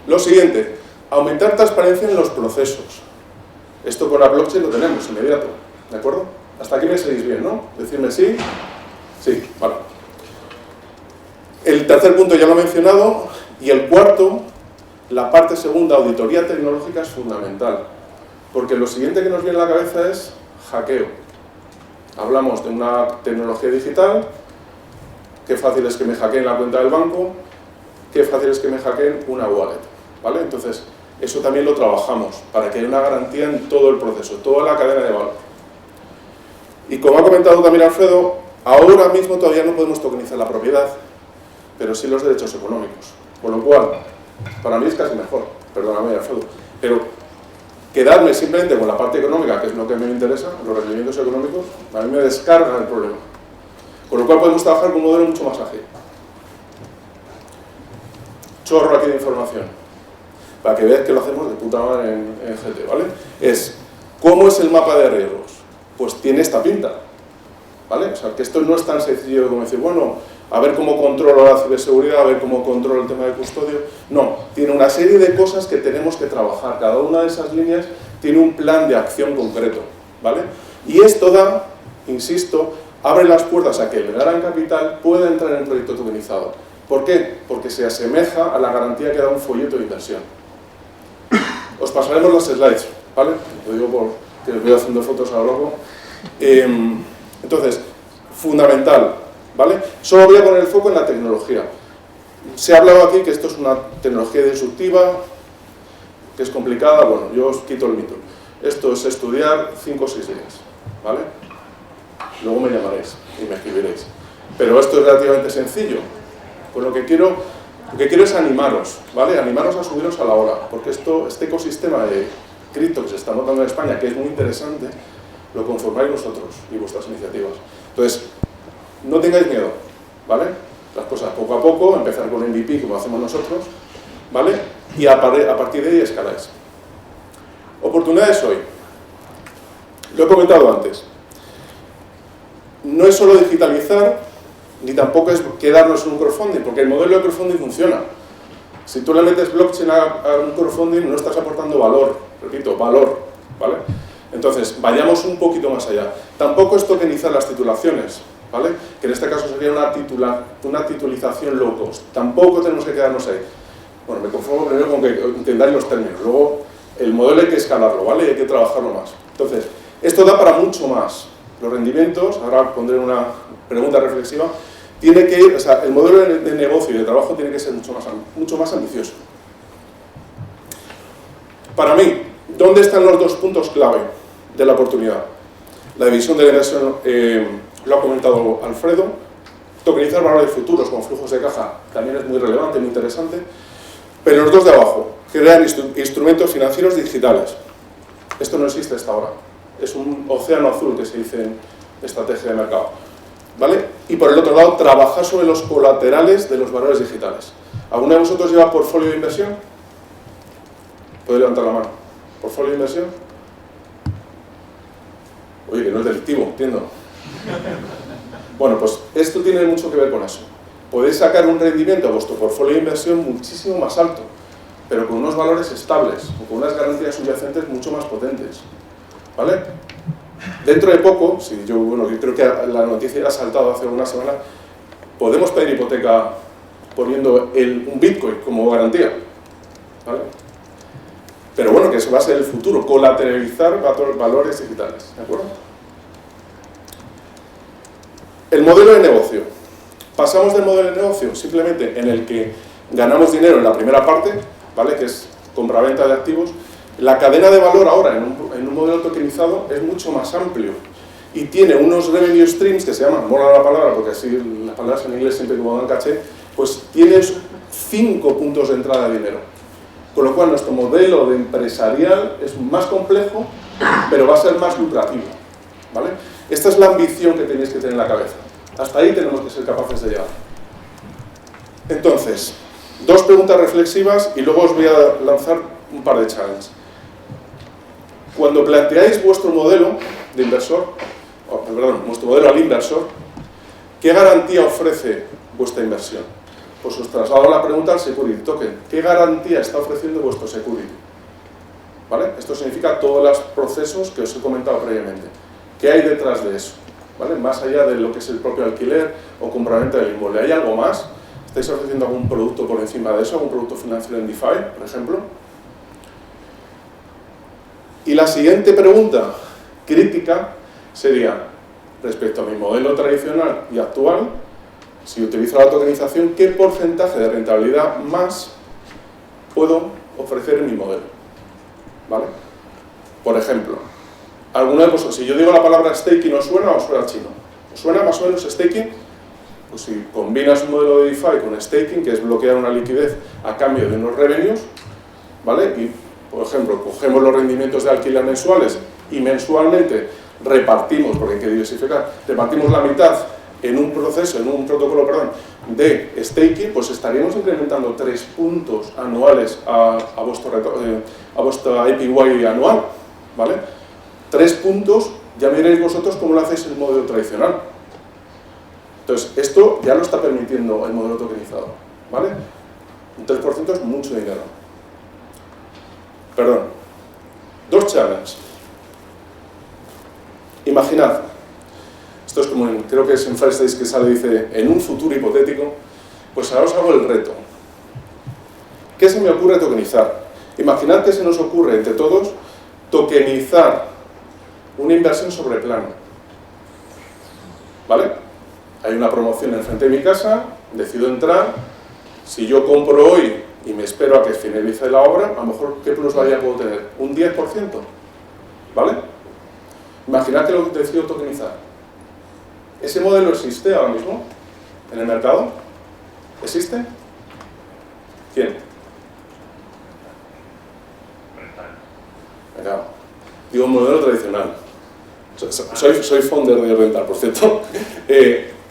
Lo siguiente, aumentar transparencia en los procesos. Esto con la blockchain lo tenemos inmediato, ¿de acuerdo? Hasta aquí me seguís bien, ¿no? Decidme sí. Sí, vale. El tercer punto ya lo he mencionado, y el cuarto, la parte segunda, auditoría tecnológica, es fundamental. Porque lo siguiente que nos viene a la cabeza es hackeo. Hablamos de una tecnología digital, qué fácil es que me hackeen la cuenta del banco, qué fácil es que me hackeen una wallet, ¿vale? Entonces, eso también lo trabajamos, para que haya una garantía en todo el proceso, toda la cadena de valor. Y como ha comentado también Alfredo, ahora mismo todavía no podemos tokenizar la propiedad, pero sí los derechos económicos. Con lo cual, para mí es casi mejor, perdóname Alfredo, pero quedarme simplemente con la parte económica, que es lo que me interesa, los rendimientos económicos, a mí me descarga el problema. Con lo cual podemos trabajar con un modelo mucho más ágil. Chorro aquí de información, para que veáis que lo hacemos de puta madre en GT, ¿vale? Es, ¿cómo es el mapa de riesgos? Pues tiene esta pinta, ¿vale? O sea, que esto no es tan sencillo como decir, bueno, a ver cómo controlo la ciberseguridad, a ver cómo controlo el tema de custodio. No, tiene una serie de cosas que tenemos que trabajar. Cada una de esas líneas tiene un plan de acción concreto, ¿vale? Y esto da, insisto, abre las puertas a que el gran capital pueda entrar en el proyecto tokenizado. ¿Por qué? Porque se asemeja a la garantía que da un folleto de inversión. Os pasaremos las slides, ¿vale? Lo digo porque os voy haciendo fotos a lo loco. Entonces, fundamental, ¿vale? Solo voy a poner el foco en la tecnología. Se ha hablado aquí que esto es una tecnología disruptiva, que es complicada. Bueno, yo os quito el mito. Esto es estudiar 5 o 6 días, ¿vale? Luego me llamaréis y me escribiréis. Pero esto es relativamente sencillo. Pues lo que quiero es animaros, ¿vale? Animaros a subiros a la ola, porque este ecosistema de cripto que se está montando en España, que es muy interesante, lo conformáis vosotros y vuestras iniciativas. Entonces, no tengáis miedo, ¿vale? Las cosas poco a poco, empezar con MVP como hacemos nosotros, ¿vale? Y a partir de ahí escaláis. Oportunidades hoy. Lo he comentado antes. No es solo digitalizar, ni tampoco es quedarnos en un crowdfunding, porque el modelo de crowdfunding funciona. Si tú le metes blockchain a un crowdfunding, no estás aportando valor, repito, valor, ¿vale? Entonces, vayamos un poquito más allá. Tampoco es tokenizar las titulaciones, ¿vale? Que en este caso sería una titulización low cost. Tampoco tenemos que quedarnos ahí. Bueno, me conformo primero con que entendáis los términos, luego el modelo hay que escalarlo, ¿vale? Hay que trabajarlo más. Entonces, esto da para mucho más. Los rendimientos, ahora pondré una pregunta reflexiva, el modelo de negocio y de trabajo tiene que ser mucho más ambicioso. Para mí, ¿dónde están los 2 puntos clave de la oportunidad? La división de la inversión, lo ha comentado Alfredo. Tokenizar valores futuros con flujos de caja también es muy relevante, muy interesante. Pero los 2 de abajo, crear instrumentos financieros digitales. Esto no existe hasta ahora. Es un océano azul que se dice en estrategia de mercado, ¿vale? Y por el otro lado, trabajar sobre los colaterales de los valores digitales. ¿Alguno de vosotros lleva portfolio de inversión? ¿Puede levantar la mano? ¿Portfolio de inversión? Oye, que no es delictivo, entiendo. Bueno, pues esto tiene mucho que ver con eso. Podéis sacar un rendimiento a vuestro portfolio de inversión muchísimo más alto, pero con unos valores estables, o con unas garantías subyacentes mucho más potentes, ¿vale? Dentro de poco, yo creo que la noticia ha saltado hace una semana, podemos pedir hipoteca poniendo un Bitcoin como garantía, ¿vale? Pero bueno, que eso va a ser el futuro, colateralizar valores digitales, ¿de acuerdo? El modelo de negocio. Pasamos del modelo de negocio simplemente en el que ganamos dinero en la primera parte, ¿vale? Que es compra-venta de activos. La cadena de valor ahora en un modelo tokenizado es mucho más amplio y tiene unos revenue streams que se llaman, mola la palabra porque así las palabras en inglés siempre como dan caché, pues tienes 5 puntos de entrada de dinero. Con lo cual nuestro modelo de empresarial es más complejo, pero va a ser más lucrativo, ¿vale? Esta es la ambición que tenéis que tener en la cabeza. Hasta ahí tenemos que ser capaces de llegar. Entonces, 2 preguntas reflexivas y luego os voy a lanzar un par de challenges. Cuando planteáis vuestro modelo de inversor, vuestro modelo al inversor, ¿qué garantía ofrece vuestra inversión? Pues os traslado la pregunta al Security Token. ¿Qué garantía está ofreciendo vuestro Security? ¿Vale? Esto significa todos los procesos que os he comentado previamente. ¿Qué hay detrás de eso? ¿Vale? Más allá de lo que es el propio alquiler o compraventa del inmueble. ¿Hay algo más? ¿Estáis ofreciendo algún producto por encima de eso? ¿Algún producto financiero en DeFi, por ejemplo? Y la siguiente pregunta crítica sería, respecto a mi modelo tradicional y actual, si utilizo la tokenización, ¿qué porcentaje de rentabilidad más puedo ofrecer en mi modelo? ¿Vale? Por ejemplo, alguno de vosotros, si yo digo la palabra staking, ¿os suena o os suena chino? ¿Os suena más o menos staking? Pues si combinas un modelo de DeFi con staking, que es bloquear una liquidez a cambio de unos revenues, ¿vale? Y, por ejemplo, cogemos los rendimientos de alquiler mensuales y mensualmente repartimos, porque hay que diversificar, repartimos la mitad en un proceso, en un protocolo, de staking, pues estaríamos incrementando 3 puntos anuales a vuestra APY anual, ¿vale? 3 puntos, ya miréis vosotros cómo lo hacéis en el modelo tradicional. Entonces, esto ya lo está permitiendo el modelo tokenizado, ¿vale? Un 3% es mucho dinero. Perdón. 2 challenges. Imaginad, esto es como creo que es en First Days que sale, dice, en un futuro hipotético, pues ahora os hago el reto. ¿Qué se me ocurre tokenizar? Imaginad que se nos ocurre entre todos tokenizar una inversión sobre plano. ¿Vale? hay una promoción enfrente de mi casa, decido entrar, si yo compro hoy y me espero a que finalice la obra, a lo mejor, ¿qué plusvalía puedo tener? Un 10%, ¿vale? Imaginad que lo decido tokenizar. ¿Ese modelo existe ahora mismo en el mercado? ¿Existe? ¿Quién? Venga, digo un modelo tradicional. Soy founder de Rental, por cierto.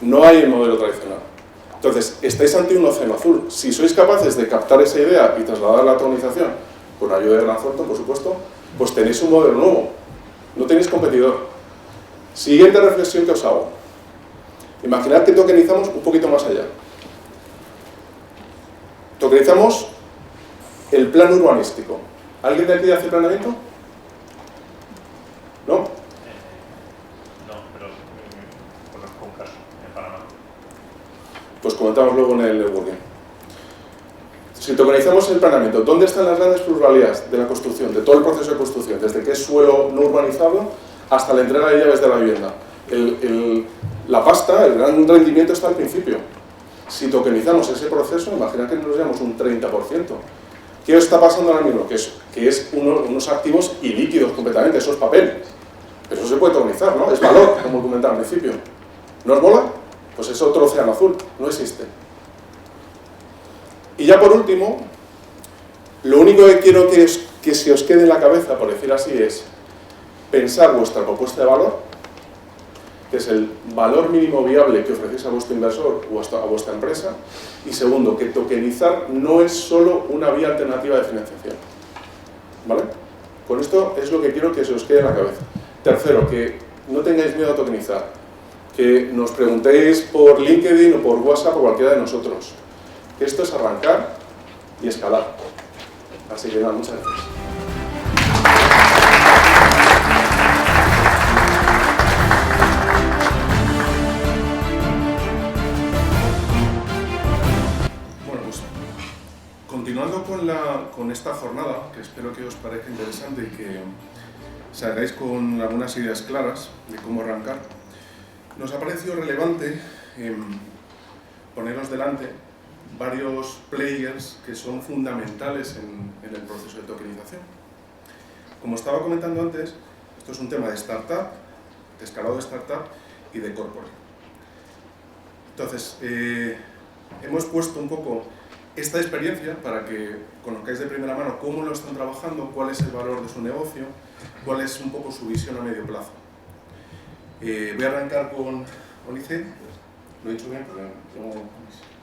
No hay el modelo tradicional. Entonces, estáis ante un océano azul. Si sois capaces de captar esa idea y trasladar la tokenización con ayuda de Grant Thornton, por supuesto, pues tenéis un modelo nuevo. No tenéis competidor. Siguiente reflexión que os hago. Imaginad que tokenizamos un poquito más allá. Tokenizamos el plan urbanístico. ¿Alguien de aquí hace planeamiento? ¿No? No, pero conozco un caso en Panamá. Pues comentamos luego en el networking. Si tokenizamos el planeamiento, ¿dónde están las grandes plusvalías de la construcción, de todo el proceso de construcción? Desde que es suelo no urbanizado hasta la entrega de llaves de la vivienda. La pasta, el gran rendimiento está al principio. Si tokenizamos ese proceso, imaginad que nos llevamos un 30%. ¿Qué os está pasando ahora mismo? Que es unos activos ilíquidos completamente, eso es papel. Pero eso se puede tokenizar, ¿no? Es valor, como comentaba al principio. ¿No os mola? Pues es otro océano azul, no existe. Y ya por último, lo único que quiero que se os quede en la cabeza, por decir así, es pensar vuestra propuesta de valor, que es el valor mínimo viable que ofrecéis a vuestro inversor o a vuestra empresa, y segundo, que tokenizar no es solo una vía alternativa de financiación. ¿Vale? Con esto es lo que quiero que se os quede en la cabeza. Tercero, que no tengáis miedo a tokenizar, que nos preguntéis por LinkedIn o por WhatsApp o cualquiera de nosotros. Que esto es arrancar y escalar. Así que nada, muchas gracias. Continuando con esta jornada, que espero que os parezca interesante y que salgáis con algunas ideas claras de cómo arrancar, nos ha parecido relevante poneros delante varios players que son fundamentales en el proceso de tokenización. Como estaba comentando antes, esto es un tema de startup, de escalado de startup y de corporate. Entonces, hemos puesto un poco esta experiencia para que conozcáis de primera mano cómo lo están trabajando, cuál es el valor de su negocio, cuál es un poco su visión a medio plazo. Voy a arrancar con Onice, lo he dicho bien, pero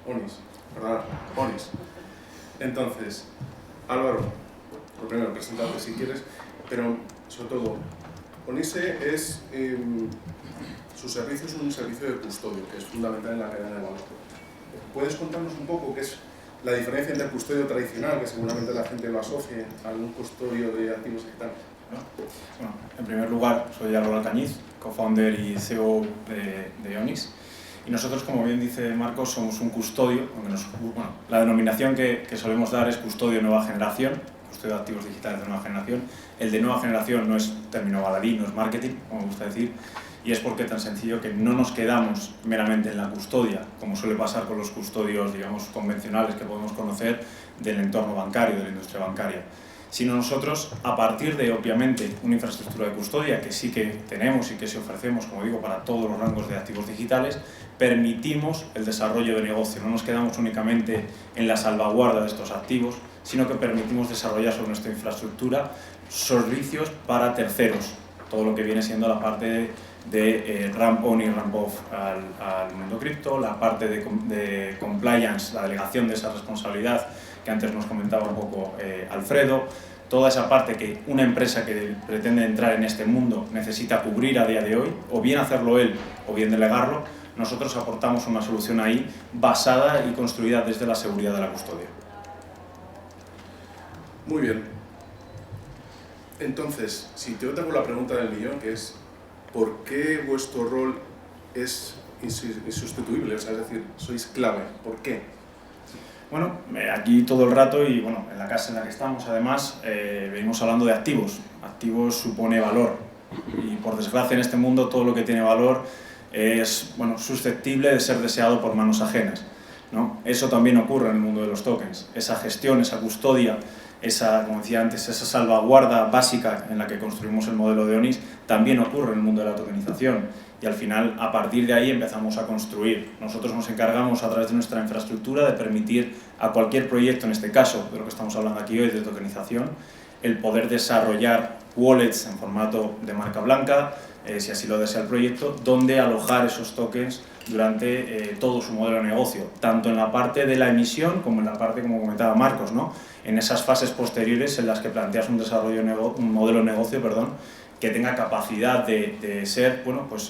Onis, perdón, Onis. Entonces, Álvaro, lo primero, presentarte si quieres, pero sobre todo, Onice es, su servicio es un servicio de custodio, que es fundamental en la cadena de valor. ¿Puedes contarnos un poco qué es la diferencia entre el custodio tradicional, que seguramente la gente lo asocie a un custodio de activos digitales? Bueno, en primer lugar, soy Álvaro Alcañiz, co-founder y CEO de Onis. Y nosotros, como bien dice Marcos, somos un custodio. La denominación que solemos dar es custodio nueva generación, custodio de activos digitales de nueva generación. El de nueva generación no es término baladí, no es marketing, como me gusta decir, y es porque tan sencillo que no nos quedamos meramente en la custodia, como suele pasar con los custodios, digamos, convencionales que podemos conocer del entorno bancario, de la industria bancaria, sino nosotros, a partir de, obviamente, una infraestructura de custodia que sí que tenemos y que se ofrecemos, como digo, para todos los rangos de activos digitales, permitimos el desarrollo de negocio. No nos quedamos únicamente en la salvaguarda de estos activos, sino que permitimos desarrollar sobre nuestra infraestructura servicios para terceros, todo lo que viene siendo la parte de ramp on y ramp off al mundo cripto, la parte de compliance, la delegación de esa responsabilidad que antes nos comentaba un poco Alfredo, toda esa parte que una empresa que pretende entrar en este mundo necesita cubrir a día de hoy, o bien hacerlo él o bien delegarlo. Nosotros aportamos una solución ahí basada y construida desde la seguridad de la custodia. Muy bien. Entonces, si te tengo la pregunta del millón, que es ¿por qué vuestro rol es insustituible? O sea, es decir, sois clave. ¿Por qué? Bueno, aquí todo el rato y bueno, en la casa en la que estamos además venimos hablando de activos. Activos supone valor y por desgracia en este mundo todo lo que tiene valor es susceptible de ser deseado por manos ajenas, ¿no? Eso también ocurre en el mundo de los tokens. Esa gestión, esa custodia, como decía antes, esa salvaguarda básica en la que construimos el modelo de ONIS también ocurre en el mundo de la tokenización. Y al final, a partir de ahí, empezamos a construir. Nosotros nos encargamos, a través de nuestra infraestructura, de permitir a cualquier proyecto, en este caso, de lo que estamos hablando aquí hoy, de tokenización, el poder desarrollar wallets en formato de marca blanca, si así lo desea el proyecto, donde alojar esos tokens durante todo su modelo de negocio, tanto en la parte de la emisión como en la parte, como comentaba Marcos, ¿no? En esas fases posteriores en las que planteas un modelo de negocio, que tenga capacidad de ser,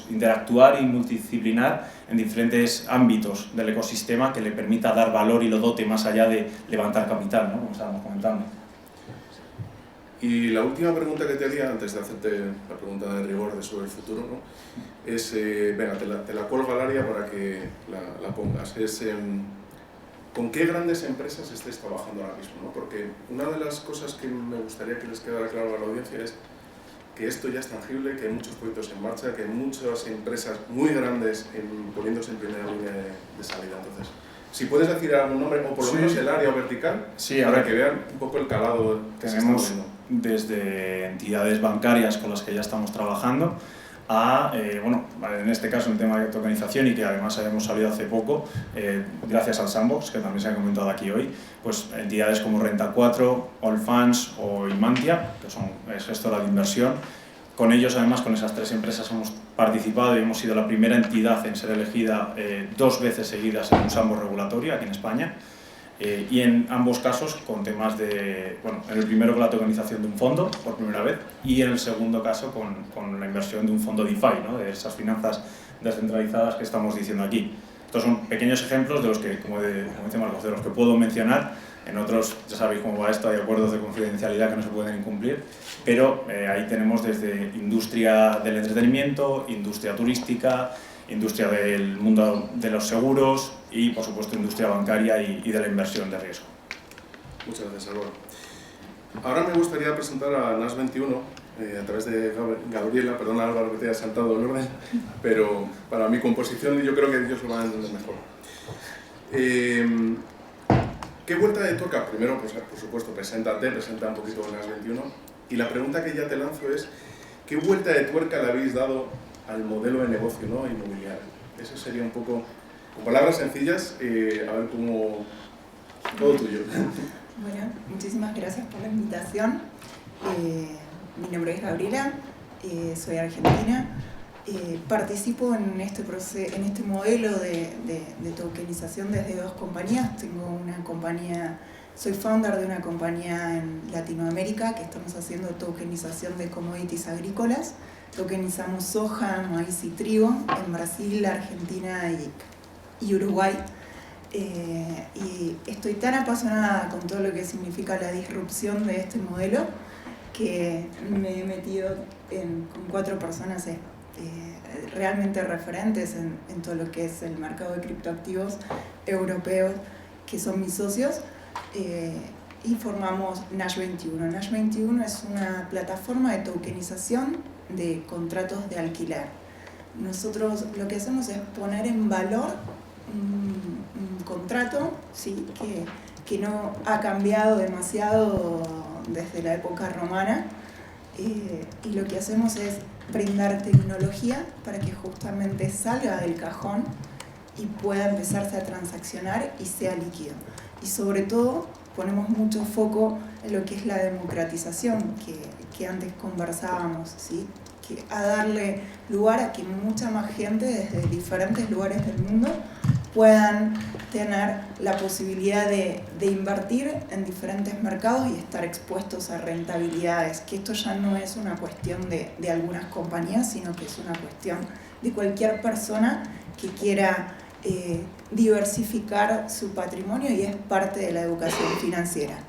interactuar y multidisciplinar en diferentes ámbitos del ecosistema, que le permita dar valor y lo dote más allá de levantar capital, ¿no? Como estábamos comentando. Y la última pregunta que te haría, antes de hacerte la pregunta de rigor sobre el futuro, ¿no? Es, venga, te la cuelgo al área para que la pongas. Es, ¿con qué grandes empresas estáis trabajando ahora mismo, ¿no? Porque una de las cosas que me gustaría que les quedara claro a la audiencia es que esto ya es tangible, que hay muchos proyectos en marcha, que hay muchas empresas muy grandes poniéndose en primera línea de salida. Entonces, si puedes decir algún nombre, o por lo menos el área vertical, para que vean un poco el calado que tenemos desde entidades bancarias con las que ya estamos trabajando a, en este caso en el tema de tokenización, y que además habíamos salido hace poco, gracias al Sandbox, que también se ha comentado aquí hoy, pues entidades como Renta 4, Allfunds o Imantia, que son gestora de inversión. Con ellos, además, con esas tres empresas hemos participado y hemos sido la primera entidad en ser elegida 2 veces seguidas en un Sandbox regulatorio aquí en España. Y en ambos casos con temas de, en el primero con la tokenización de un fondo por primera vez, y en el segundo caso con la inversión de un fondo DeFi, ¿no? De esas finanzas descentralizadas que estamos diciendo aquí. Estos son pequeños ejemplos de los que, como dice Marcos, de los que puedo mencionar. En otros, ya sabéis cómo va esto, hay acuerdos de confidencialidad que no se pueden incumplir, pero ahí tenemos desde industria del entretenimiento, industria turística, industria del mundo de los seguros y, por supuesto, industria bancaria y de la inversión de riesgo. Muchas gracias, Álvaro. Ahora me gustaría presentar a NAS 21 a través de Gabriela. Perdona, Álvaro, que te haya saltado el orden, pero para mi composición yo creo que ellos lo van a entender mejor. ¿Qué vuelta de tuerca? Primero, pues, por supuesto, presenta un poquito NAS 21. Y la pregunta que ya te lanzo es, ¿qué vuelta de tuerca le habéis dado al modelo de negocio, ¿no?, inmobiliario? Eso sería un poco, con palabras sencillas, a ver cómo... Todo tuyo. Bueno, muchísimas gracias por la invitación. Mi nombre es Gabriela, soy argentina. Participo en este modelo de tokenización desde 2 compañías. Tengo una compañía, soy founder de una compañía en Latinoamérica que estamos haciendo tokenización de commodities agrícolas. Tokenizamos soja, maíz y trigo en Brasil, Argentina y Uruguay. Y estoy tan apasionada con todo lo que significa la disrupción de este modelo que me he metido con 4 personas realmente referentes en todo lo que es el mercado de criptoactivos europeos, que son mis socios, y formamos Nash 21. Nash 21 es una plataforma de tokenización de contratos de alquiler. Nosotros lo que hacemos es poner en valor un contrato, ¿sí?, que no ha cambiado demasiado desde la época romana, y lo que hacemos es brindar tecnología para que justamente salga del cajón y pueda empezarse a transaccionar y sea líquido. Y sobre todo ponemos mucho foco en lo que es la democratización que antes conversábamos, ¿sí?, que a darle lugar a que mucha más gente desde diferentes lugares del mundo puedan tener la posibilidad de invertir en diferentes mercados y estar expuestos a rentabilidades, que esto ya no es una cuestión de algunas compañías, sino que es una cuestión de cualquier persona que quiera diversificar su patrimonio, y es parte de la educación financiera.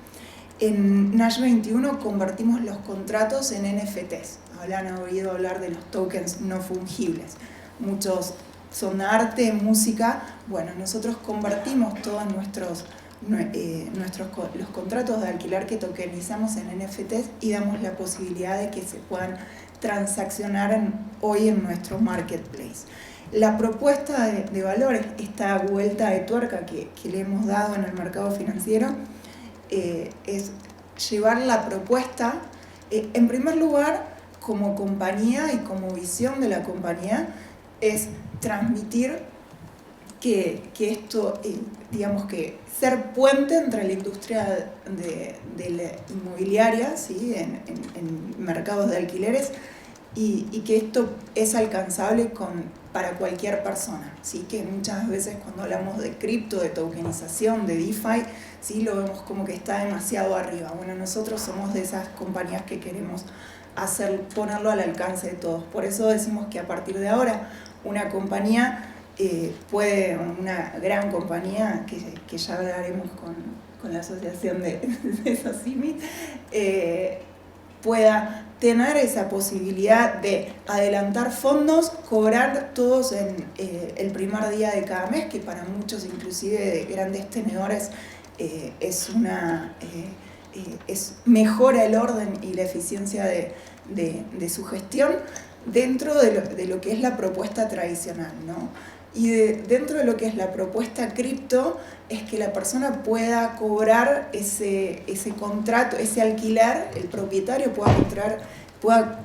En Nash 21 convertimos los contratos en NFTs. Han oído hablar de los tokens no fungibles. Muchos son arte, música. Bueno, nosotros convertimos todos los contratos de alquiler que tokenizamos en NFTs y damos la posibilidad de que se puedan transaccionar hoy en nuestro marketplace. la propuesta de valor, esta vuelta de tuerca que le hemos dado en el mercado financiero, es llevar la propuesta, en primer lugar, como compañía y como visión de la compañía, es transmitir que esto, digamos que ser puente entre la industria de la inmobiliaria, ¿sí? en mercados de alquileres, y que esto es alcanzable para cualquier persona, ¿sí? Que muchas veces cuando hablamos de cripto, de tokenización, de DeFi, ¿sí? Lo vemos como que está demasiado arriba. Bueno, nosotros somos de esas compañías que queremos ponerlo al alcance de todos. Por eso decimos que a partir de ahora una compañía una gran compañía, que ya hablaremos con la asociación de SOCIMI, pueda tener esa posibilidad de adelantar fondos, cobrar todos en el primer día de cada mes, que para muchos, inclusive de grandes tenedores, mejora el orden y la eficiencia de su gestión dentro de lo que es la propuesta tradicional, ¿no? Y dentro de lo que es la propuesta cripto, es que la persona pueda cobrar ese contrato, ese alquiler, el propietario pueda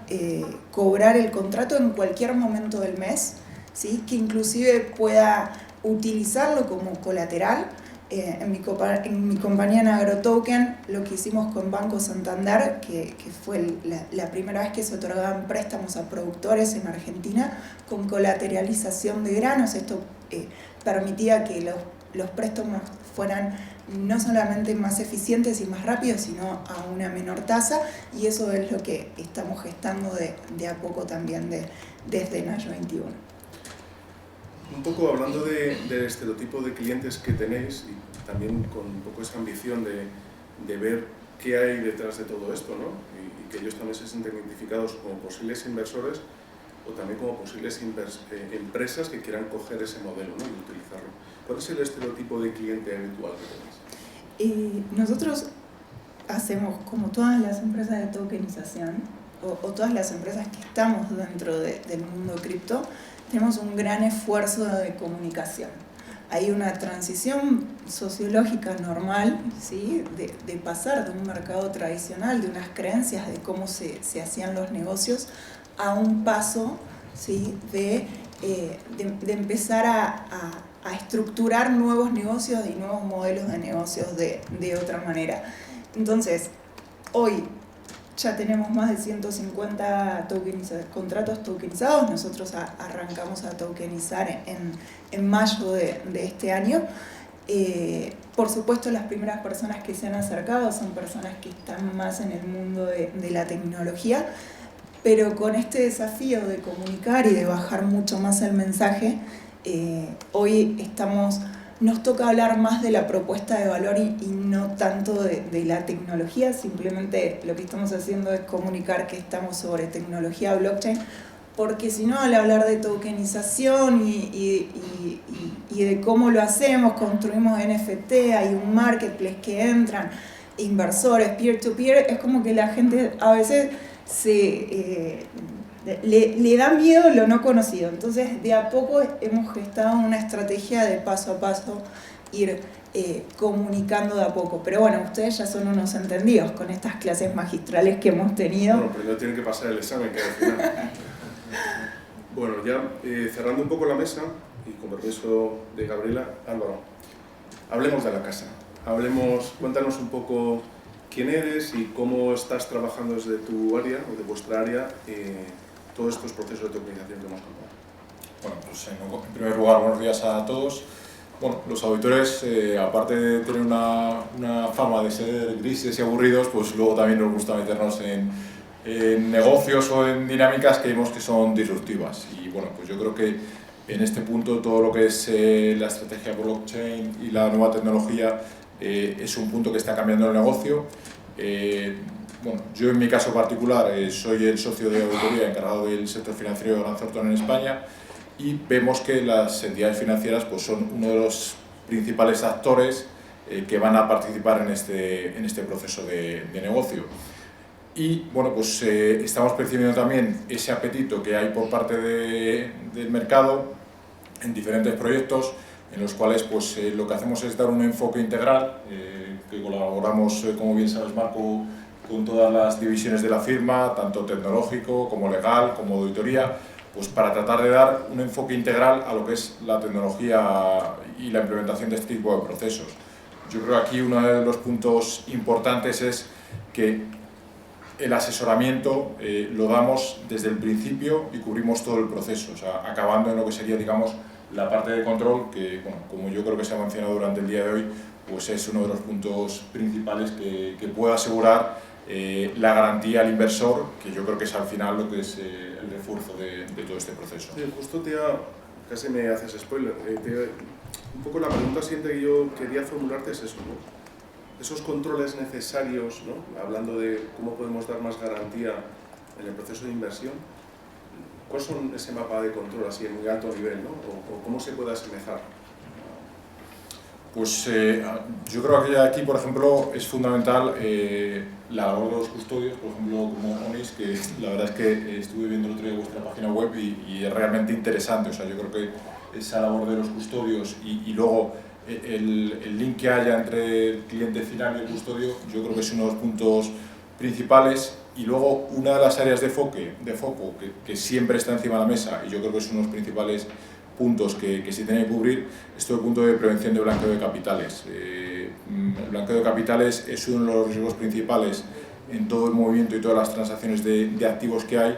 cobrar el contrato en cualquier momento del mes, ¿sí? Que inclusive pueda utilizarlo como colateral. En mi compañía en AgroToken, lo que hicimos con Banco Santander, que fue la primera vez que se otorgaban préstamos a productores en Argentina con colateralización de granos. Esto permitía que los préstamos fueran no solamente más eficientes y más rápidos, sino a una menor tasa, y eso es lo que estamos gestando de a poco también desde Nayo 21. Un poco hablando del estereotipo de clientes que tenéis y también con un poco esa ambición de ver qué hay detrás de todo esto, ¿no? Y que ellos también se sienten identificados como posibles inversores o también como posibles empresas que quieran coger ese modelo, ¿no? Y utilizarlo. ¿Cuál es el estereotipo de cliente habitual que tenéis? Nosotros hacemos, como todas las empresas de tokenización o todas las empresas que estamos dentro del mundo cripto, tenemos un gran esfuerzo de comunicación. Hay una transición sociológica normal, ¿sí? de pasar de un mercado tradicional, de unas creencias de cómo se hacían los negocios, a un paso, ¿sí? de empezar a estructurar nuevos negocios y nuevos modelos de negocios de otra manera. Entonces, hoy ya tenemos más de 150 contratos tokenizados. Nosotros arrancamos a tokenizar en mayo de este año. Por supuesto, las primeras personas que se han acercado son personas que están más en el mundo de la tecnología, pero con este desafío de comunicar y de bajar mucho más el mensaje, hoy nos toca hablar más de la propuesta de valor y no tanto de la tecnología. Simplemente lo que estamos haciendo es comunicar que estamos sobre tecnología blockchain, porque si no, al hablar de tokenización y de cómo lo hacemos, construimos NFT, hay un marketplace que entran, inversores, peer-to-peer, es como que la gente a veces le da miedo lo no conocido. Entonces, de a poco hemos gestado una estrategia de paso a paso, ir comunicando de a poco. Pero bueno, ustedes ya son unos entendidos con estas clases magistrales que hemos tenido. Bueno, primero tienen que pasar el examen, que al final. Bueno, ya cerrando un poco la mesa, y con permiso de Gabriela, Álvaro, hablemos de la casa. Cuéntanos un poco quién eres y cómo estás trabajando desde tu área o de vuestra área todos estos procesos de tokenización que hemos contado. Bueno, pues en primer lugar, buenos días a todos. Bueno, los auditores, aparte de tener una fama de ser grises y aburridos, pues luego también nos gusta meternos en negocios o en dinámicas que vemos que son disruptivas. Y bueno, pues yo creo que en este punto todo lo que es la estrategia blockchain y la nueva tecnología es un punto que está cambiando el negocio. Bueno, yo en mi caso particular soy el socio de auditoría encargado del sector financiero de Grant Thornton en España, y vemos que las entidades financieras pues, son uno de los principales actores que van a participar en este proceso de negocio. Y bueno, pues estamos percibiendo también ese apetito que hay por parte del mercado en diferentes proyectos en los cuales pues, lo que hacemos es dar un enfoque integral, que colaboramos, como bien sabes Marco, con todas las divisiones de la firma, tanto tecnológico como legal, como auditoría, pues para tratar de dar un enfoque integral a lo que es la tecnología y la implementación de este tipo de procesos. Yo creo que aquí uno de los puntos importantes es que el asesoramiento lo damos desde el principio y cubrimos todo el proceso, o sea, acabando en lo que sería, digamos, la parte de control, que, bueno, como yo creo que se ha mencionado durante el día de hoy, pues es uno de los puntos principales que puede asegurar la garantía al inversor, que yo creo que es al final lo que es el refuerzo de todo este proceso. Sí, justo casi me haces spoiler. Un poco la pregunta siguiente que yo quería formularte es eso, ¿no? Esos controles necesarios, ¿no? Hablando de cómo podemos dar más garantía en el proceso de inversión, ¿cuáles son ese mapa de control así en muy alto nivel, ¿no? O cómo se puede asemejar? Pues yo creo que aquí, por ejemplo, es fundamental la labor de los custodios, por ejemplo, como Onis, que la verdad es que estuve viendo el otro día vuestra página web y es realmente interesante. O sea, yo creo que esa labor de los custodios y luego el link que haya entre el cliente final y el custodio, yo creo que es uno de los puntos principales. Y luego una de las áreas de foco que siempre está encima de la mesa, y yo creo que es uno de los principales puntos que se tiene que cubrir, es todo el punto de prevención de blanqueo de capitales. El blanqueo de capitales es uno de los riesgos principales en todo el movimiento y todas las transacciones de activos que hay,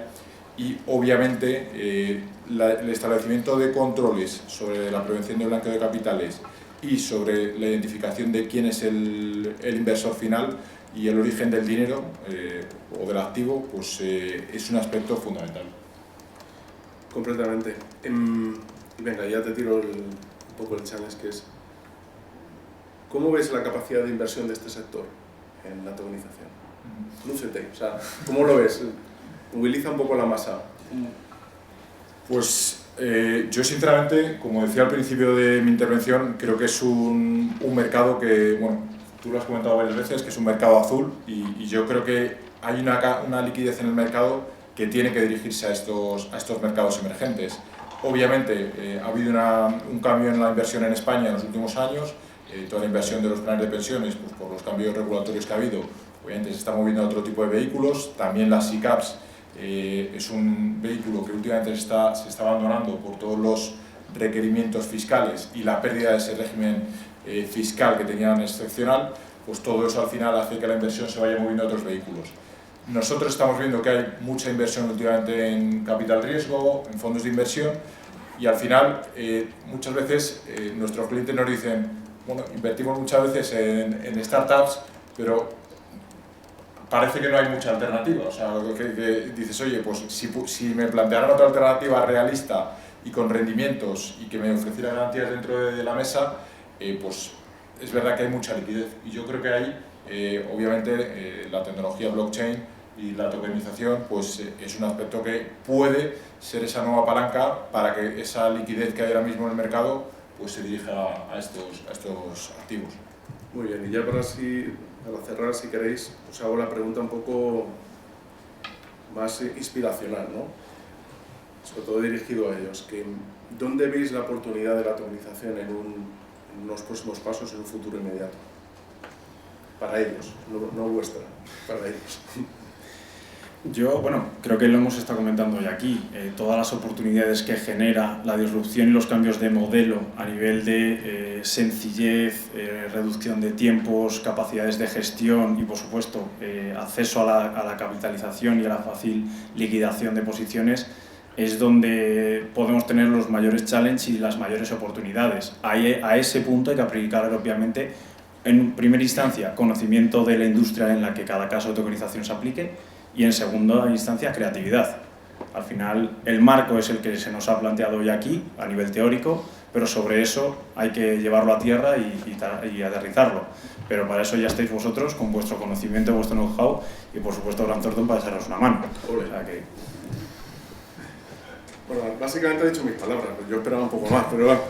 y obviamente el establecimiento de controles sobre la prevención de blanqueo de capitales y sobre la identificación de quién es el inversor final y el origen del dinero o del activo, pues es un aspecto fundamental. Completamente. Venga, ya te tiro un poco el challenge, que es ¿cómo ves la capacidad de inversión de este sector en la tokenización? Lúcete, o sea, ¿cómo lo ves? Moviliza un poco la masa. Pues yo sinceramente, como decía al principio de mi intervención, creo que es un mercado que, bueno, tú lo has comentado varias veces, que es un mercado azul, y yo creo que hay una liquidez en el mercado que tiene que dirigirse a estos mercados emergentes. Obviamente ha habido un cambio en la inversión en España en los últimos años, toda la inversión de los planes de pensiones, pues por los cambios regulatorios que ha habido, obviamente se está moviendo a otro tipo de vehículos. También las SICAVs es un vehículo que últimamente se está abandonando por todos los requerimientos fiscales y la pérdida de ese régimen fiscal que tenían excepcional, pues todo eso al final hace que la inversión se vaya moviendo a otros vehículos. Nosotros estamos viendo que hay mucha inversión últimamente en capital riesgo, en fondos de inversión, y al final muchas veces nuestros clientes nos dicen, bueno, invertimos muchas veces en startups, pero parece que no hay mucha alternativa. O sea, que dices, oye, pues si me plantearan otra alternativa realista y con rendimientos y que me ofreciera garantías dentro de la mesa, pues es verdad que hay mucha liquidez. Y yo creo que ahí, obviamente, la tecnología blockchain y la tokenización pues, es un aspecto que puede ser esa nueva palanca para que esa liquidez que hay ahora mismo en el mercado pues, se dirija a estos activos. Muy bien, y ya para cerrar, si queréis, os hago la pregunta un poco más inspiracional, ¿no? Sobre todo dirigido a ellos. ¿Dónde veis la oportunidad de la tokenización en unos próximos pasos, en un futuro inmediato? Para ellos, no vuestra, para ellos. Yo, bueno, creo que lo hemos estado comentando hoy aquí, todas las oportunidades que genera la disrupción y los cambios de modelo a nivel de sencillez, reducción de tiempos, capacidades de gestión y, por supuesto, acceso a la capitalización y a la fácil liquidación de posiciones, es donde podemos tener los mayores challenges y las mayores oportunidades. A ese punto hay que aplicar, obviamente, en primera instancia, conocimiento de la industria en la que cada caso de tokenización se aplique, y en segunda instancia, creatividad. Al final, el marco es el que se nos ha planteado hoy aquí, a nivel teórico, pero sobre eso hay que llevarlo a tierra y aterrizarlo. Pero para eso ya estáis vosotros, con vuestro conocimiento, vuestro know-how, y por supuesto Grant Thornton para echaros una mano. O sea que... Bueno, básicamente he dicho mis palabras, pues yo esperaba un poco más, pero bueno.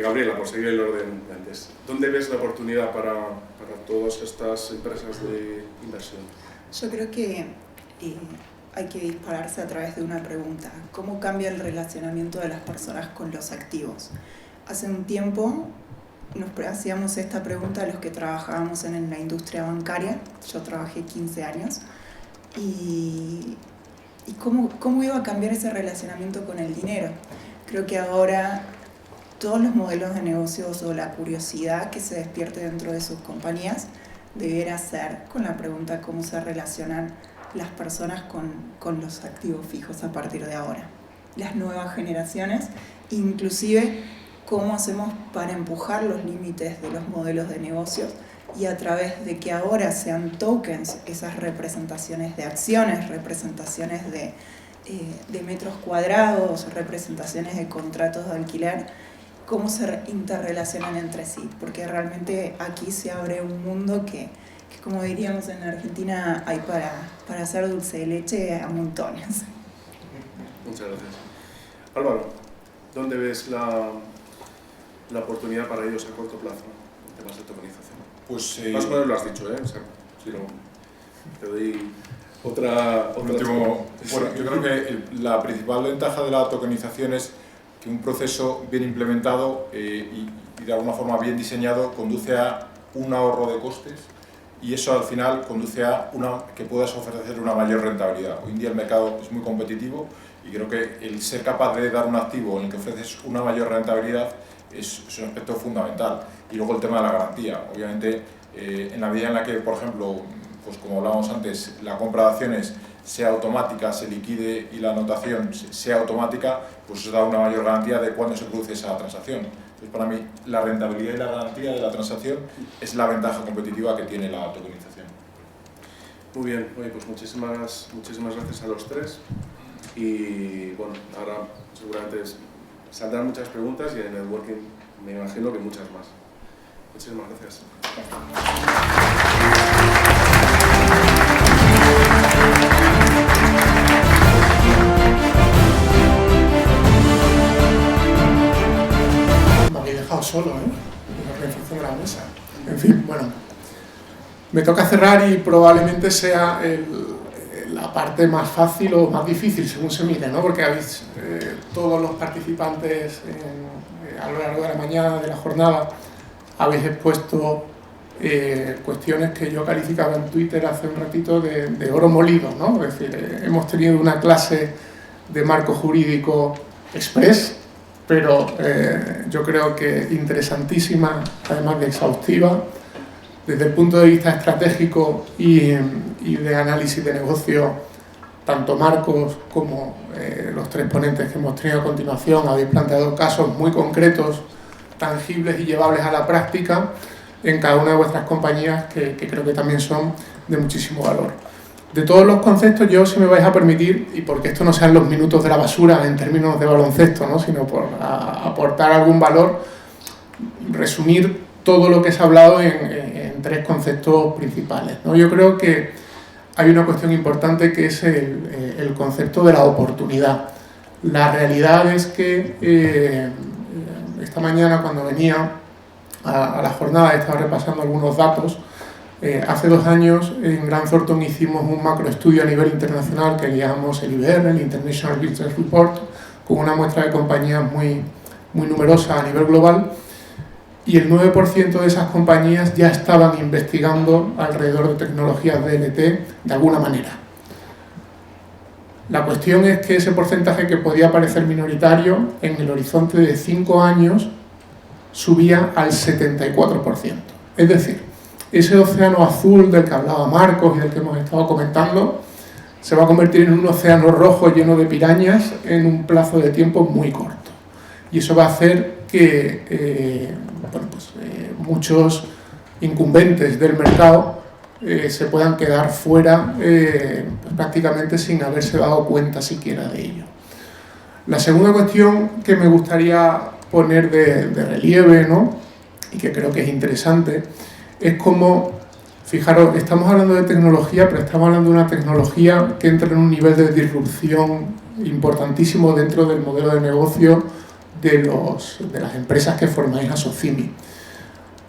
Gabriela, por seguir el orden de antes, ¿dónde ves la oportunidad para todas estas empresas de inversión? Yo creo que hay que dispararse a través de una pregunta. ¿Cómo cambia el relacionamiento de las personas con los activos? Hace un tiempo nos hacíamos esta pregunta a los que trabajábamos en la industria bancaria. Yo trabajé 15 años. ¿Y cómo iba a cambiar ese relacionamiento con el dinero? Creo que ahora todos los modelos de negocios o la curiosidad que se despierte dentro de sus compañías deberá ser con la pregunta cómo se relacionan las personas con los activos fijos a partir de ahora. Las nuevas generaciones, inclusive cómo hacemos para empujar los límites de los modelos de negocios y a través de que ahora sean tokens, esas representaciones de acciones, representaciones de metros cuadrados, representaciones de contratos de alquiler, cómo se interrelacionan entre sí, porque realmente aquí se abre un mundo que como diríamos en Argentina, hay para hacer dulce de leche a montones. Muchas gracias. Álvaro, ¿dónde ves la oportunidad para ellos a corto plazo en temas de tokenización? Pues, más o menos lo has dicho, ¿eh? O sea, si no, te doy otra bueno, yo creo que la principal ventaja de la tokenización es que un proceso bien implementado y de alguna forma bien diseñado conduce a un ahorro de costes y eso al final conduce a que puedas ofrecer una mayor rentabilidad. Hoy en día el mercado es muy competitivo y creo que el ser capaz de dar un activo en el que ofreces una mayor rentabilidad es un aspecto fundamental. Y luego el tema de la garantía. Obviamente, en la medida en la que, por ejemplo, pues como hablábamos antes, la compra de acciones sea automática, se liquide y la anotación sea automática, pues eso da una mayor garantía de cuándo se produce esa transacción. Entonces, para mí, la rentabilidad y la garantía de la transacción es la ventaja competitiva que tiene la tokenización. Muy bien, oye, pues muchísimas gracias a los tres. Y bueno, ahora seguramente saldrán muchas preguntas y en el networking me imagino que muchas más. Muchísimas gracias. Me habéis dejado solo, la organización de la mesa. En fin, bueno, me toca cerrar y probablemente sea la parte más fácil o más difícil, según se mire, ¿no? Porque habéis, todos los participantes a lo largo de la mañana, de la jornada, habéis expuesto cuestiones que yo calificaba en Twitter hace un ratito de oro molido, ¿no? Es decir, hemos tenido una clase de marco jurídico express, pero yo creo que interesantísima, además de exhaustiva, desde el punto de vista estratégico y de análisis de negocio. Tanto Marcos como los tres ponentes que hemos tenido a continuación habéis planteado casos muy concretos, tangibles y llevables a la práctica en cada una de vuestras compañías que creo que también son de muchísimo valor. De todos los conceptos, yo, si me vais a permitir, y porque esto no sean los minutos de la basura en términos de baloncesto, ¿no? Sino por aportar algún valor, resumir todo lo que se ha hablado en tres conceptos principales, ¿no? Yo creo que hay una cuestión importante que es el concepto de la oportunidad. La realidad es que esta mañana, cuando venía a la jornada, estaba repasando algunos datos. Hace 2 años en Grant Thornton hicimos un macroestudio a nivel internacional que llamamos el IBR, el International Business Report, con una muestra de compañías muy numerosa a nivel global, y el 9% de esas compañías ya estaban investigando alrededor de tecnologías DLT de alguna manera. La cuestión es que ese porcentaje, que podía parecer minoritario, en el horizonte de 5 años subía al 74%. Es decir, ese océano azul del que hablaba Marcos y del que hemos estado comentando se va a convertir en un océano rojo lleno de pirañas en un plazo de tiempo muy corto. Y eso va a hacer que muchos incumbentes del mercado se puedan quedar fuera prácticamente sin haberse dado cuenta siquiera de ello. La segunda cuestión que me gustaría poner de relieve, ¿no? Y que creo que es interesante, es como, fijaros, estamos hablando de tecnología, pero estamos hablando de una tecnología que entra en un nivel de disrupción importantísimo dentro del modelo de negocio de las empresas que formáis a Socimi.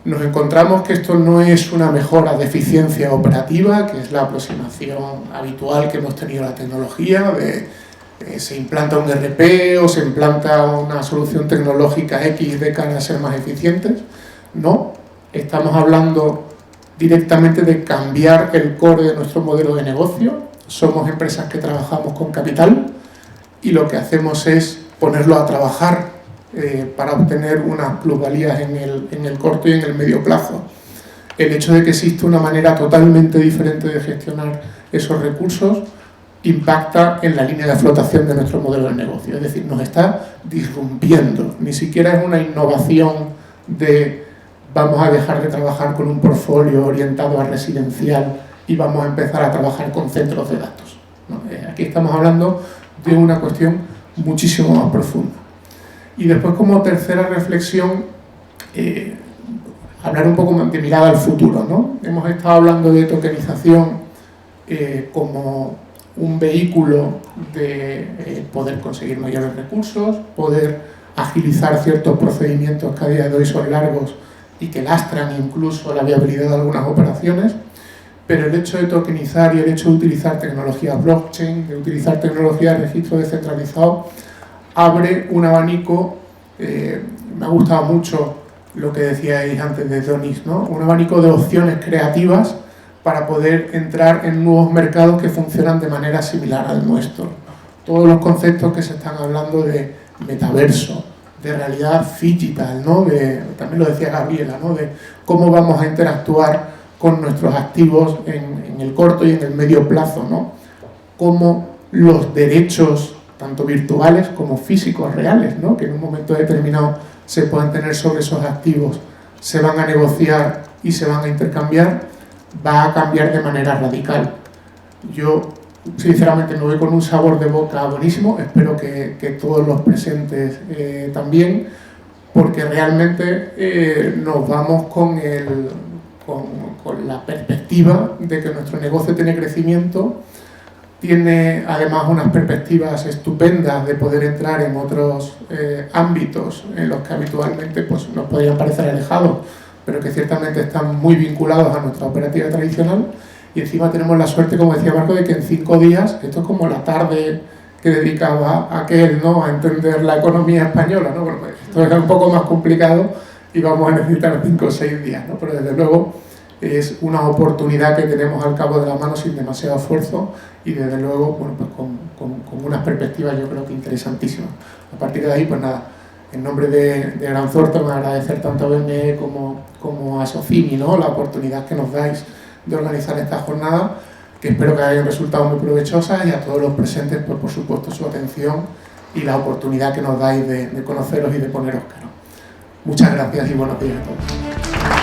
nos encontramos que esto no es una mejora de eficiencia operativa, que es la aproximación habitual que hemos tenido a la tecnología, se implanta un RP o se implanta una solución tecnológica X de cara a ser más eficientes. No, estamos hablando directamente de cambiar el core de nuestro modelo de negocio. Somos empresas que trabajamos con capital y lo que hacemos es ponerlo a trabajar para obtener unas plusvalías en el corto y en el medio plazo. El hecho de que existe una manera totalmente diferente de gestionar esos recursos impacta en la línea de flotación de nuestro modelo de negocio, es decir, nos está disrumpiendo, ni siquiera es una innovación de vamos a dejar de trabajar con un portfolio orientado a residencial y vamos a empezar a trabajar con centros de datos, ¿no? Aquí estamos hablando de una cuestión muchísimo más profunda. Y después, como tercera reflexión, hablar un poco de mirada al futuro, ¿no? Hemos estado hablando de tokenización como un vehículo de poder conseguir mayores recursos, poder agilizar ciertos procedimientos que a día de hoy son largos y que lastran incluso la viabilidad de algunas operaciones, pero el hecho de tokenizar y el hecho de utilizar tecnologías blockchain, de utilizar tecnología de registro descentralizado, abre un abanico, me ha gustado mucho lo que decíais antes de Donis, ¿no? Un abanico de opciones creativas para poder entrar en nuevos mercados que funcionan de manera similar al nuestro. Todos los conceptos que se están hablando de metaverso, de realidad digital, ¿no? También lo decía Gabriela, ¿no? De cómo vamos a interactuar con nuestros activos en el corto y en el medio plazo, ¿no? Cómo los derechos, tanto virtuales como físicos reales, ¿no? Que en un momento determinado se puedan tener sobre esos activos, se van a negociar y se van a intercambiar, va a cambiar de manera radical. Yo, sinceramente, me voy con un sabor de boca buenísimo, espero que todos los presentes también, porque realmente nos vamos con la perspectiva de que nuestro negocio tiene crecimiento, tiene además unas perspectivas estupendas de poder entrar en otros ámbitos en los que habitualmente pues, nos podrían parecer alejados, pero que ciertamente están muy vinculados a nuestra operativa tradicional, y encima tenemos la suerte, como decía Marco, de que en 5 días, esto es como la tarde que dedicaba aquel, ¿no?, a entender la economía española, ¿no? Bueno, pues esto es un poco más complicado y vamos a necesitar 5 o 6 días, ¿no? Pero desde luego es una oportunidad que tenemos al cabo de la mano sin demasiado esfuerzo y desde luego, bueno, pues con unas perspectivas yo creo que interesantísimas. A partir de ahí, pues nada, en nombre de Gran Thornton, agradecer tanto a BME como a Socimi, ¿no?, la oportunidad que nos dais de organizar esta jornada, que espero que hayan resultado muy provechosas, y a todos los presentes, pues por supuesto, su atención y la oportunidad que nos dais de conoceros y de poneros cara. Muchas gracias y buenos días a todos.